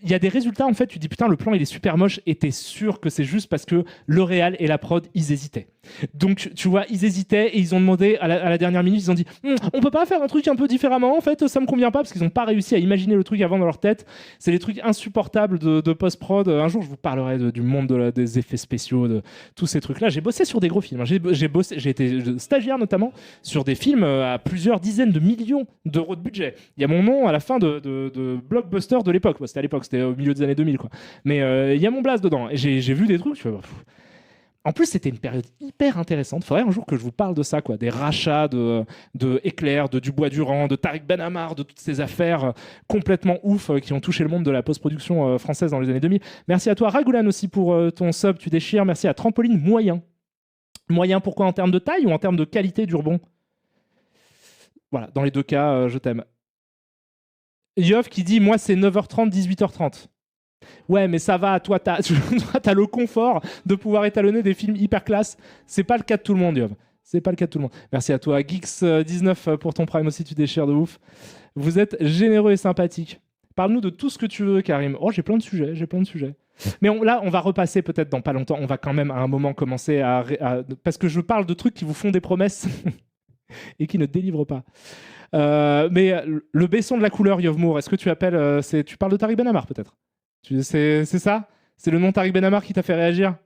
[SPEAKER 1] il y a des résultats, en fait, tu dis putain, le plan il est super moche, et t'es sûr que c'est juste parce que le réal et la prod ils hésitaient. Donc tu vois, ils hésitaient et ils ont demandé à la dernière minute, ils ont dit on peut pas faire un truc un peu différemment, en fait ça me convient pas, parce qu'ils ont pas réussi à imaginer le truc avant dans leur tête. C'est des trucs insupportables de post-prod. Un jour je vous parlerai du monde des effets spéciaux, de tous ces trucs là. J'ai bossé sur des gros films, j'ai été stagiaire notamment sur des films à plusieurs dizaines de millions d'euros de budget. Il y a mon nom à la fin de blockbuster de l'époque. C'était à l'époque, c'était au milieu des années 2000 quoi. Mais il y a mon blast dedans, et j'ai vu des trucs, je fais, en plus, c'était une période hyper intéressante. Il faudrait un jour que je vous parle de ça, quoi. Des rachats de Éclair, de Dubois-Durand, de Tariq Ben Ammar, de toutes ces affaires complètement ouf qui ont touché le monde de la post-production française dans les années 2000. Merci à toi, Ragoulan, aussi, pour ton sub, tu déchires. Merci à Trampoline Moyen. Moyen, pourquoi? En termes de taille ou en termes de qualité du rebond? Voilà, dans les deux cas, je t'aime. Yov qui dit, moi, c'est 9h30, 18h30. Ouais, mais ça va, toi, t'as le confort de pouvoir étalonner des films hyper classe. C'est pas le cas de tout le monde, Yov. C'est pas le cas de tout le monde. Merci à toi, Geeks19, pour ton Prime aussi, tu déchires de ouf. Vous êtes généreux et sympathique. Parle-nous de tout ce que tu veux, Karim. Oh, j'ai plein de sujets. Mais là, on va repasser peut-être dans pas longtemps. On va quand même à un moment commencer parce que je parle de trucs qui vous font des promesses et qui ne délivrent pas. Mais le Besson de la couleur, Yovmour, est-ce que tu appelles... tu parles de Tariq Ben Ammar, peut-être? C'est ça? C'est le nom Tariq Ben Ammar qui t'a fait réagir?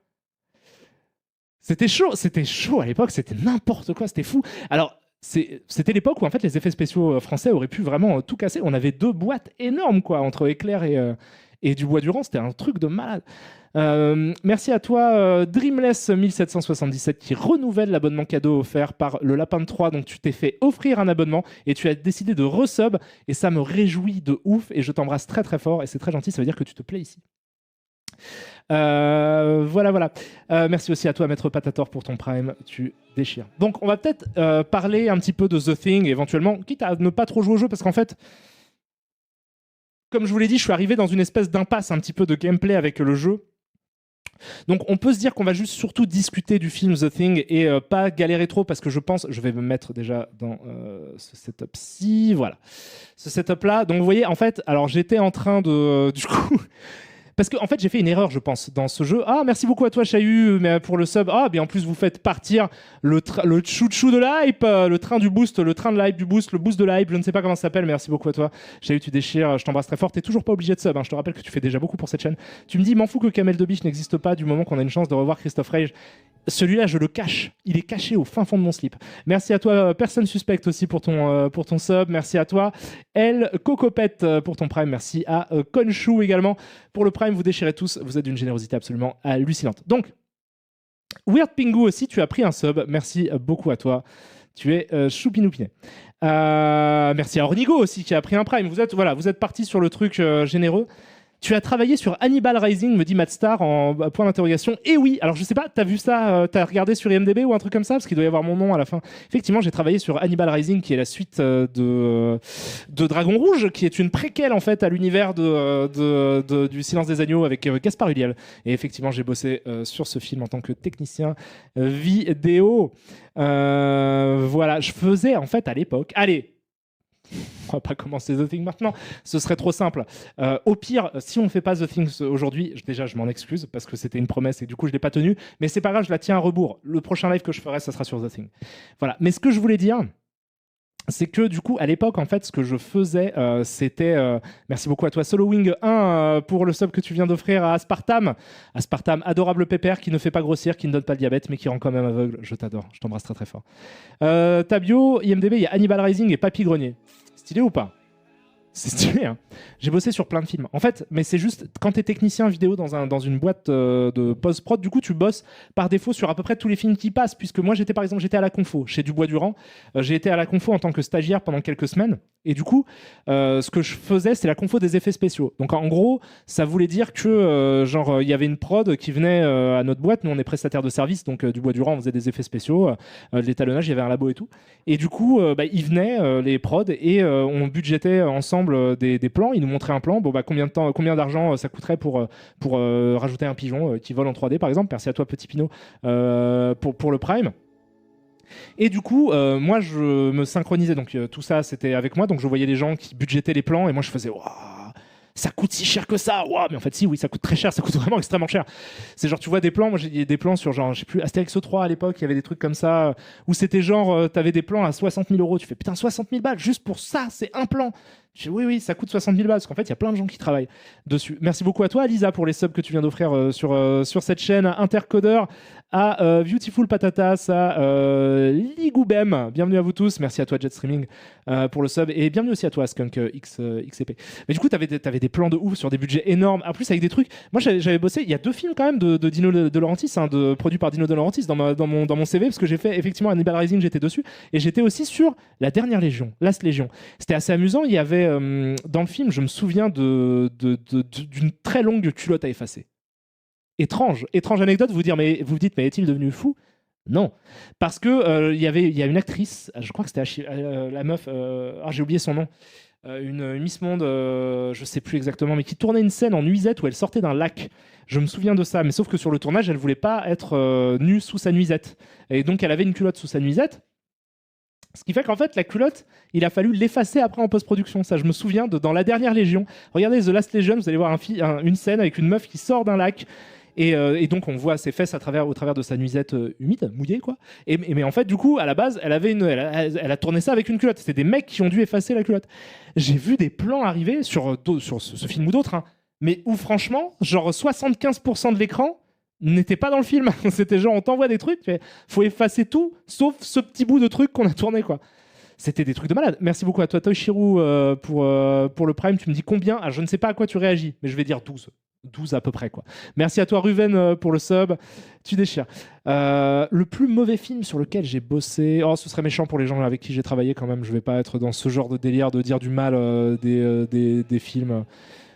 [SPEAKER 1] C'était chaud à l'époque, c'était n'importe quoi, c'était fou. Alors, c'était l'époque où en fait les effets spéciaux français auraient pu vraiment tout casser. On avait 2 boîtes énormes quoi, entre Éclair et Dubois-Durand, c'était un truc de malade. Merci à toi Dreamless 1777 qui renouvelle l'abonnement cadeau offert par le Lapin de 3. Donc tu t'es fait offrir un abonnement et tu as décidé de resub et ça me réjouit de ouf et je t'embrasse très très fort et c'est très gentil, ça veut dire que tu te plais ici. Voilà. Merci aussi à toi Maître Patator pour ton prime, tu déchires. Donc on va peut-être parler un petit peu de The Thing éventuellement, quitte à ne pas trop jouer au jeu parce qu'en fait, comme je vous l'ai dit, je suis arrivé dans une espèce d'impasse un petit peu de gameplay avec le jeu. Donc on peut se dire qu'on va juste surtout discuter du film The Thing et pas galérer trop parce que je vais me mettre déjà dans ce setup-ci, voilà, ce setup-là. Donc vous voyez, en fait, alors j'étais en train de, du coup... Parce qu'en fait, j'ai fait une erreur, je pense, dans ce jeu. Ah, merci beaucoup à toi, Chahu, mais pour le sub. Ah, bien en plus, vous faites partir le chouchou de la hype, le train du boost, le train de la hype du boost, le boost de la hype, je ne sais pas comment ça s'appelle. Merci beaucoup à toi. Chahu, tu déchires, je t'embrasse très fort. T'es toujours pas obligé de sub, hein. Je te rappelle que tu fais déjà beaucoup pour cette chaîne. Tu me dis, m'en fous que Kamel de Biche n'existe pas du moment qu'on a une chance de revoir Christophe Rage. Celui-là, je le cache. Il est caché au fin fond de mon slip. Merci à toi, personne suspecte aussi pour ton sub. Merci à toi, El Cocopette pour ton prime. Merci à Konshu également pour le prime. Vous déchirez tous. Vous êtes d'une générosité absolument hallucinante. Donc, Weird Pingu aussi, tu as pris un sub. Merci beaucoup à toi. Tu es choupinoupinet. Merci à Ornigo aussi qui a pris un prime. Vous êtes parti sur le truc généreux. Tu as travaillé sur Hannibal Rising, me dit Matstar en point d'interrogation. Et oui, alors je sais pas, t'as vu ça, t'as regardé sur IMDb ou un truc comme ça, parce qu'il doit y avoir mon nom à la fin. Effectivement, j'ai travaillé sur Hannibal Rising, qui est la suite de Dragon Rouge, qui est une préquelle en fait à l'univers du Silence des Agneaux avec Gaspard Ulliel. Et effectivement, j'ai bossé sur ce film en tant que technicien vidéo. Voilà, je faisais en fait à l'époque. Allez. On va pas commencer The Thing maintenant, ce serait trop simple. Au pire, si on ne fait pas The Thing aujourd'hui, déjà je m'en excuse parce que c'était une promesse et du coup je l'ai pas tenue, mais c'est pas grave, je la tiens à rebours. Le prochain live que je ferai, ça sera sur The Thing. Voilà. Mais ce que je voulais dire, c'est que du coup à l'époque en fait ce que je faisais c'était merci beaucoup à toi Solowing 1 pour le sub que tu viens d'offrir à Aspartam, adorable pépère qui ne fait pas grossir, qui ne donne pas le diabète mais qui rend quand même aveugle. Je t'adore, je t'embrasse très très fort. Tabio, IMDb, il y a Hannibal Rising et Papy Grenier. Stylé ou pas? C'est stylé, hein. J'ai bossé sur plein de films. En fait, mais c'est juste, quand t'es technicien vidéo dans une boîte de post-prod, du coup, tu bosses par défaut sur à peu près tous les films qui passent, puisque moi, j'étais à la Confo, chez Dubois-Durand. J'ai été à la Confo en tant que stagiaire pendant quelques semaines. Et du coup, ce que je faisais, c'est la Confo des effets spéciaux. Donc, en gros, ça voulait dire que, il y avait une prod qui venait à notre boîte. Nous, on est prestataire de service, donc Dubois-Durand, on faisait des effets spéciaux, de l'étalonnage, il y avait un labo et tout. Et du coup, ils venaient, les prods, et on budgétait ensemble des plans. Ils nous montraient un plan. Bon, combien d'argent ça coûterait pour rajouter un pigeon qui vole en 3D, par exemple. Merci à toi, Petit Pinot, pour le Prime. Et du coup, moi, je me synchronisais. Donc, tout ça, c'était avec moi. Donc, je voyais les gens qui budgétaient les plans. Et moi, je faisais... Waouh, ça coûte si cher que ça. Wow. Mais en fait, oui, ça coûte très cher. Ça coûte vraiment extrêmement cher. C'est genre, tu vois des plans. Moi, j'ai des plans sur genre, je sais plus, Astérix 3 à l'époque. Il y avait des trucs comme ça où c'était genre, t'avais des plans à 60 000 €. Tu fais putain, 60 000 balles juste pour ça. C'est un plan. Je dis, oui, ça coûte 60 000 balles parce qu'en fait, il y a plein de gens qui travaillent dessus. Merci beaucoup à toi, Lisa, pour les subs que tu viens d'offrir sur cette chaîne. Intercodeur, à Beautiful Patatas, à Ligoubem. Bienvenue à vous tous. Merci à toi, Jet Streaming, pour le sub. Et bienvenue aussi à toi, Skunk XCP. Mais du coup, t'avais des plans de ouf sur des budgets énormes. En plus, avec des trucs. Moi, j'avais bossé. Il y a 2 films quand même de Dino De Laurentiis, produits par Dino De Laurentiis dans mon CV, parce que j'ai fait effectivement Hannibal Rising, j'étais dessus. Et j'étais aussi sur La Dernière Légion, Last Légion. C'était assez amusant. Il y avait dans le film, je me souviens d'une très longue culotte à effacer. Étrange anecdote, vous vous dites, mais est-il devenu fou? Non, parce que il y a une actrice, je crois que c'était la meuf, j'ai oublié son nom, une Miss Monde, je sais plus exactement, mais qui tournait une scène en nuisette où elle sortait d'un lac. Je me souviens de ça, mais sauf que sur le tournage, elle voulait pas être nue sous sa nuisette, et donc elle avait une culotte sous sa nuisette. Ce qui fait qu'en fait, la culotte, il a fallu l'effacer après en post-production. Ça, je me souviens dans La Dernière Légion. Regardez The Last Legion, vous allez voir une scène avec une meuf qui sort d'un lac. Et donc, on voit ses fesses au travers de sa nuisette humide, mouillée, quoi. Mais en fait, du coup, à la base, elle a tourné ça avec une culotte. C'était des mecs qui ont dû effacer la culotte. J'ai vu des plans arriver sur ce film ou d'autres, hein, mais où franchement, genre 75% de l'écran n'était pas dans le film. C'était genre, on t'envoie des trucs, faut effacer tout, sauf ce petit bout de truc qu'on a tourné, quoi. C'était des trucs de malade. Merci beaucoup à toi, Toshiro, pour le Prime. Tu me dis combien? Je ne sais pas à quoi tu réagis, mais je vais dire 12. 12 à peu près, quoi. Merci à toi, Ruven, pour le sub. Tu déchires. Le plus mauvais film sur lequel j'ai bossé... Oh, ce serait méchant pour les gens avec qui j'ai travaillé, quand même. Je vais pas être dans ce genre de délire de dire du mal des films...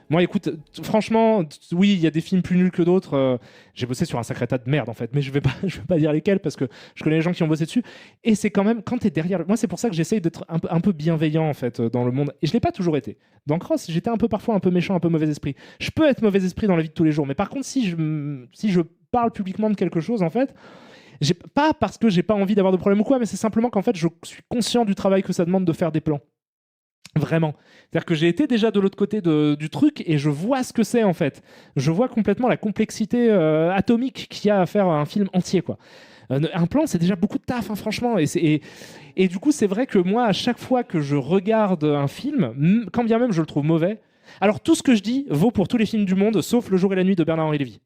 [SPEAKER 1] Moi, écoute, franchement, oui, il y a des films plus nuls que d'autres. J'ai bossé sur un sacré tas de merde, en fait. Mais je vais pas dire lesquels, parce que je connais les gens qui ont bossé dessus. Et c'est quand même, quand t'es derrière... Moi, c'est pour ça que j'essaye d'être un peu bienveillant, en fait, dans le monde. Et je l'ai pas toujours été. Dans Cross, j'étais parfois un peu méchant, un peu mauvais esprit. Je peux être mauvais esprit dans la vie de tous les jours. Mais par contre, si je parle publiquement de quelque chose, en fait... Pas parce que j'ai pas envie d'avoir de problème ou quoi, mais c'est simplement qu'en fait, je suis conscient du travail que ça demande de faire des plans. Vraiment. C'est-à-dire que j'ai été déjà de l'autre côté du truc et je vois ce que c'est en fait. Je vois complètement la complexité atomique qu'il y a à faire un film entier, quoi. Un plan, c'est déjà beaucoup de taf, hein, franchement. Et du coup, c'est vrai que moi, à chaque fois que je regarde un film, quand bien même je le trouve mauvais, alors tout ce que je dis vaut pour tous les films du monde, sauf Le jour et la nuit de Bernard-Henri Lévy.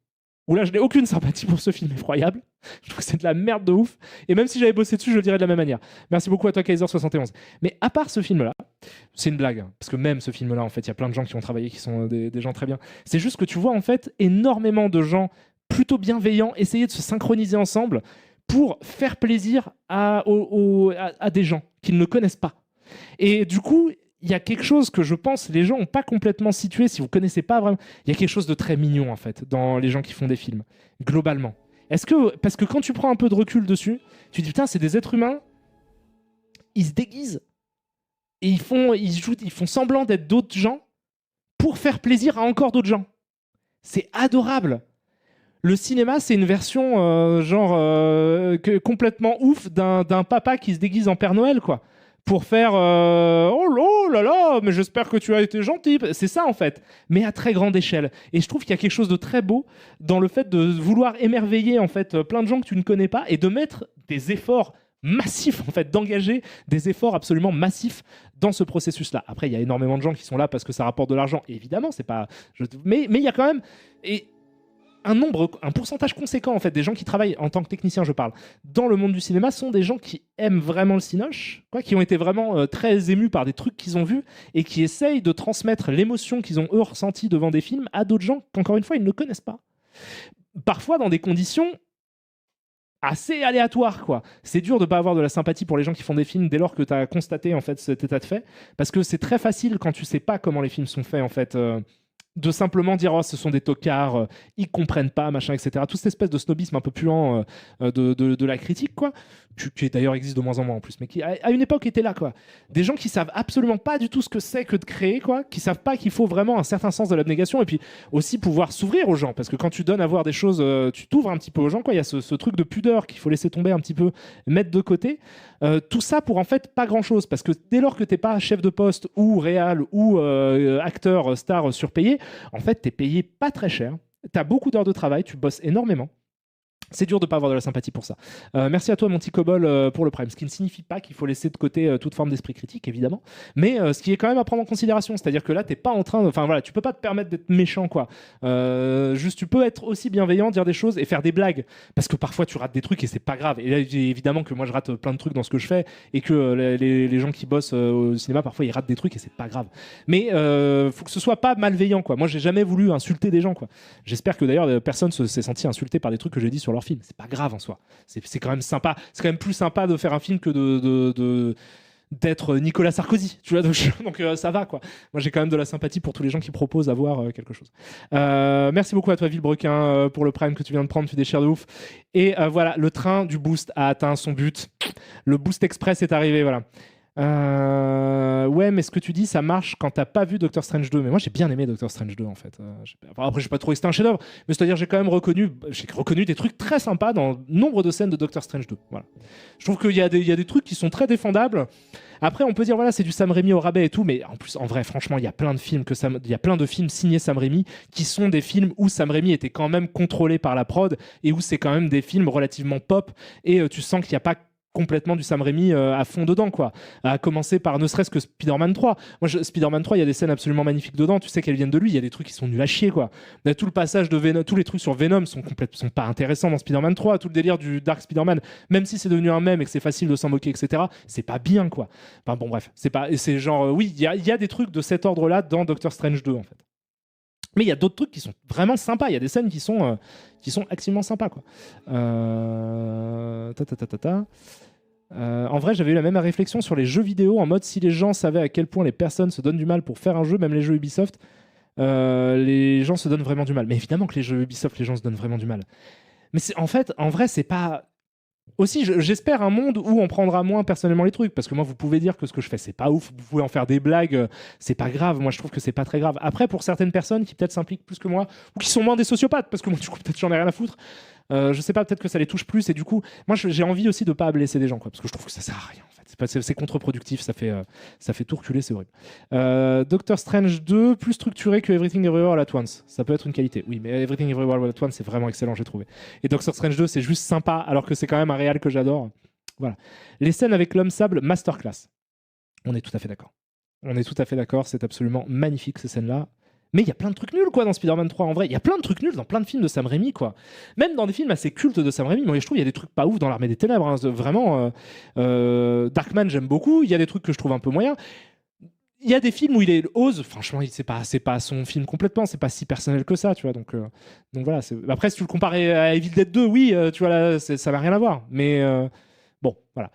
[SPEAKER 1] Où là, je n'ai aucune sympathie pour ce film effroyable. Je trouve que c'est de la merde de ouf. Et même si j'avais bossé dessus, je le dirais de la même manière. Merci beaucoup à toi, Kaiser71. Mais à part ce film-là, c'est une blague, hein, parce que même ce film-là, en fait, il y a plein de gens qui ont travaillé, qui sont des gens très bien. C'est juste que tu vois, en fait, énormément de gens plutôt bienveillants essayer de se synchroniser ensemble pour faire plaisir à des gens qu'ils ne connaissent pas. Et du coup... Il y a quelque chose que je pense les gens n'ont pas complètement situé, si vous ne connaissez pas vraiment. Il y a quelque chose de très mignon, en fait, dans les gens qui font des films, globalement. Parce que quand tu prends un peu de recul dessus, tu te dis, putain, c'est des êtres humains, ils se déguisent, et ils font semblant d'être d'autres gens pour faire plaisir à encore d'autres gens. C'est adorable. Le cinéma, c'est une version complètement ouf d'un papa qui se déguise en Père Noël, quoi. Pour faire oh là là, mais j'espère que tu as été gentil. C'est ça en fait, mais à très grande échelle. Et je trouve qu'il y a quelque chose de très beau dans le fait de vouloir émerveiller en fait plein de gens que tu ne connais pas et de mettre des efforts massifs en fait, d'engager des efforts absolument massifs dans ce processus-là. Après, il y a énormément de gens qui sont là parce que ça rapporte de l'argent. Et évidemment, c'est pas. Mais il y a quand même un pourcentage conséquent en fait des gens qui travaillent en tant que technicien, je parle, dans le monde du cinéma sont des gens qui aiment vraiment le cinoche, quoi, qui ont été vraiment très émus par des trucs qu'ils ont vus et qui essayent de transmettre l'émotion qu'ils ont eux ressentie devant des films à d'autres gens qu'encore une fois ils ne connaissent pas. Parfois dans des conditions assez aléatoires, quoi. C'est dur de pas avoir de la sympathie pour les gens qui font des films dès lors que tu as constaté en fait cet état de fait, parce que c'est très facile quand tu sais pas comment les films sont faits en fait. De simplement dire oh, ce sont des tocards, ils comprennent pas, machin, etc. Toute cette espèce de snobisme un peu puant de la critique, quoi, qui d'ailleurs existe de moins en moins en plus, mais qui à une époque était là, quoi. Des gens qui savent absolument pas du tout ce que c'est que de créer, quoi, qui savent pas qu'il faut vraiment un certain sens de l'abnégation et puis aussi pouvoir s'ouvrir aux gens, parce que quand tu donnes à voir des choses, tu t'ouvres un petit peu aux gens, quoi. Il y a ce truc de pudeur qu'il faut laisser tomber un petit peu, mettre de côté. Tout ça pour en fait pas grand chose, parce que dès lors que t'es pas chef de poste ou réal ou acteur star surpayé, en fait t'es payé pas très cher, t'as beaucoup d'heures de travail, tu bosses énormément. C'est dur de pas avoir de la sympathie pour ça. Merci à toi, mon petit Cobol, pour le Prime. Ce qui ne signifie pas qu'il faut laisser de côté toute forme d'esprit critique, évidemment. Mais ce qui est quand même à prendre en considération. C'est-à-dire que là, t'es pas en train de... Enfin, voilà, tu peux pas te permettre d'être méchant, quoi. Juste, tu peux être aussi bienveillant, dire des choses et faire des blagues. Parce que parfois, tu rates des trucs et c'est pas grave. Et là, évidemment que moi, je rate plein de trucs dans ce que je fais et que les gens qui bossent au cinéma, parfois, ils ratent des trucs et c'est pas grave. Mais faut que ce soit pas malveillant, quoi. Moi, j'ai jamais voulu insulter des gens, quoi. J'espère que d'ailleurs, personne s'est senti insulté par des trucs que j'ai dit sur leur film. C'est pas grave en soi. C'est quand même sympa. C'est quand même plus sympa de faire un film que d'être Nicolas Sarkozy. Tu vois, donc ça va, quoi. Moi, j'ai quand même de la sympathie pour tous les gens qui proposent d'avoir quelque chose. Merci beaucoup à toi, Villebrequin, pour le Prime que tu viens de prendre. Tu déchires de ouf. Et voilà, le train du boost a atteint son but. Le boost express est arrivé, voilà. Ouais, mais ce que tu dis, ça marche quand t'as pas vu Doctor Strange 2. Mais moi, j'ai bien aimé Doctor Strange 2, en fait. Après, j'ai pas trouvé que c'était un chef-d'œuvre, mais c'est-à-dire j'ai quand même reconnu des trucs très sympas dans nombre de scènes de Doctor Strange 2. Voilà. Je trouve qu'il y a des trucs qui sont très défendables. Après, on peut dire voilà, c'est du Sam Raimi au rabais et tout, mais en plus, en vrai, franchement, il y a plein de films signés Sam Raimi qui sont des films où Sam Raimi était quand même contrôlé par la prod et où c'est quand même des films relativement pop et tu sens qu'il n'y a pas complètement du Sam Raimi à fond dedans, quoi. À commencer par ne serait-ce que Spider-Man 3. Spider-Man 3, il y a des scènes absolument magnifiques dedans, tu sais qu'elles viennent de lui, il y a des trucs qui sont nuls à chier, quoi. Tout le passage de Venom, tous les trucs sur Venom sont pas intéressants dans Spider-Man 3, tout le délire du Dark Spider-Man, même si c'est devenu un mème et que c'est facile de s'en moquer, etc., c'est pas bien, quoi. Enfin bon, bref, c'est genre, oui, il y a des trucs de cet ordre-là dans Doctor Strange 2, en fait. Mais il y a d'autres trucs qui sont vraiment sympas. Il y a des scènes qui sont extrêmement sympas, quoi. En vrai, j'avais eu la même réflexion sur les jeux vidéo, en mode si les gens savaient à quel point les personnes se donnent du mal pour faire un jeu, même les jeux Ubisoft, les gens se donnent vraiment du mal. Mais évidemment que les jeux Ubisoft, les gens se donnent vraiment du mal. Mais en vrai, c'est pas... Aussi, j'espère un monde où on prendra moins personnellement les trucs, parce que moi, vous pouvez dire que ce que je fais, c'est pas ouf, vous pouvez en faire des blagues, c'est pas grave. Moi, je trouve que c'est pas très grave. Après, pour certaines personnes qui peut-être s'impliquent plus que moi, ou qui sont moins des sociopathes, parce que moi, du coup, peut-être j'en ai rien à foutre, je sais pas, peut-être que ça les touche plus, et du coup, moi, j'ai envie aussi de pas blesser des gens, quoi, parce que je trouve que ça sert à rien, en fait. C'est contre-productif, ça fait tout reculer, c'est horrible. Doctor Strange 2, plus structuré que Everything Everywhere All At Once. Ça peut être une qualité, oui, mais Everything Everywhere All At Once, c'est vraiment excellent, j'ai trouvé. Et Doctor Strange 2, c'est juste sympa, alors que c'est quand même un réal que j'adore. Voilà. Les scènes avec l'homme sable, masterclass. On est tout à fait d'accord. C'est absolument magnifique, ces scènes-là. Mais il y a plein de trucs nuls, quoi, dans Spider-Man 3, en vrai. Il y a plein de trucs nuls dans plein de films de Sam Raimi, quoi. Même dans des films assez cultes de Sam Raimi, moi, je trouve qu'il y a des trucs pas ouf dans l'Armée des Ténèbres. Hein. Vraiment, Darkman, j'aime beaucoup. Il y a des trucs que je trouve un peu moyens. Il y a des films où il ose. Franchement, c'est pas son film complètement. C'est pas si personnel que ça, tu vois. Donc voilà. Après, si tu le compares à Evil Dead 2, oui, tu vois, là, ça n'a rien à voir. Mais bon, voilà.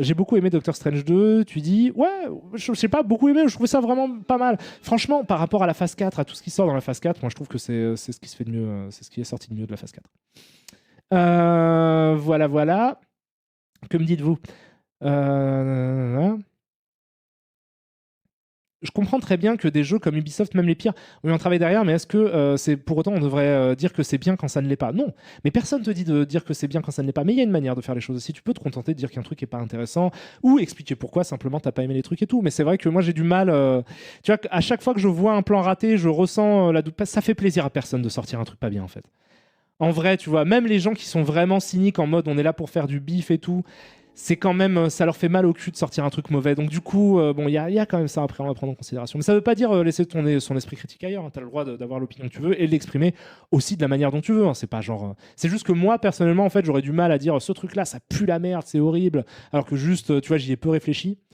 [SPEAKER 1] J'ai beaucoup aimé Doctor Strange 2, tu dis ouais, je sais pas, beaucoup aimé, je trouvais ça vraiment pas mal. Franchement, par rapport à la phase 4, à tout ce qui sort dans la phase 4, moi je trouve que c'est ce qui se fait de mieux, c'est ce qui est sorti de mieux de la phase 4. Voilà. Que me dites-vous? Je comprends très bien que des jeux comme Ubisoft, même les pires, ont eu un travail derrière, mais est-ce que c'est pour autant on devrait dire que c'est bien quand ça ne l'est pas? Non, mais personne te dit de dire que c'est bien quand ça ne l'est pas. Mais il y a une manière de faire les choses aussi. Tu peux te contenter de dire qu'un truc est pas intéressant ou expliquer pourquoi simplement t'as pas aimé les trucs et tout. Mais c'est vrai que moi j'ai du mal. Tu vois, à chaque fois que je vois un plan raté, je ressens la doute. Ça fait plaisir à personne de sortir un truc pas bien en fait. En vrai, tu vois, même les gens qui sont vraiment cyniques en mode on est là pour faire du bif et tout. C'est quand même, ça leur fait mal au cul de sortir un truc mauvais. Donc du coup, bon, il y a quand même ça après, on va prendre en considération. Mais ça veut pas dire laisser son esprit critique ailleurs. Hein. Tu as le droit d'avoir l'opinion que tu veux et de l'exprimer aussi de la manière dont tu veux. Hein. C'est pas genre, c'est juste que moi personnellement, en fait, j'aurais du mal à dire ce truc-là, ça pue la merde, c'est horrible. Alors que juste, tu vois, j'y ai peu réfléchi.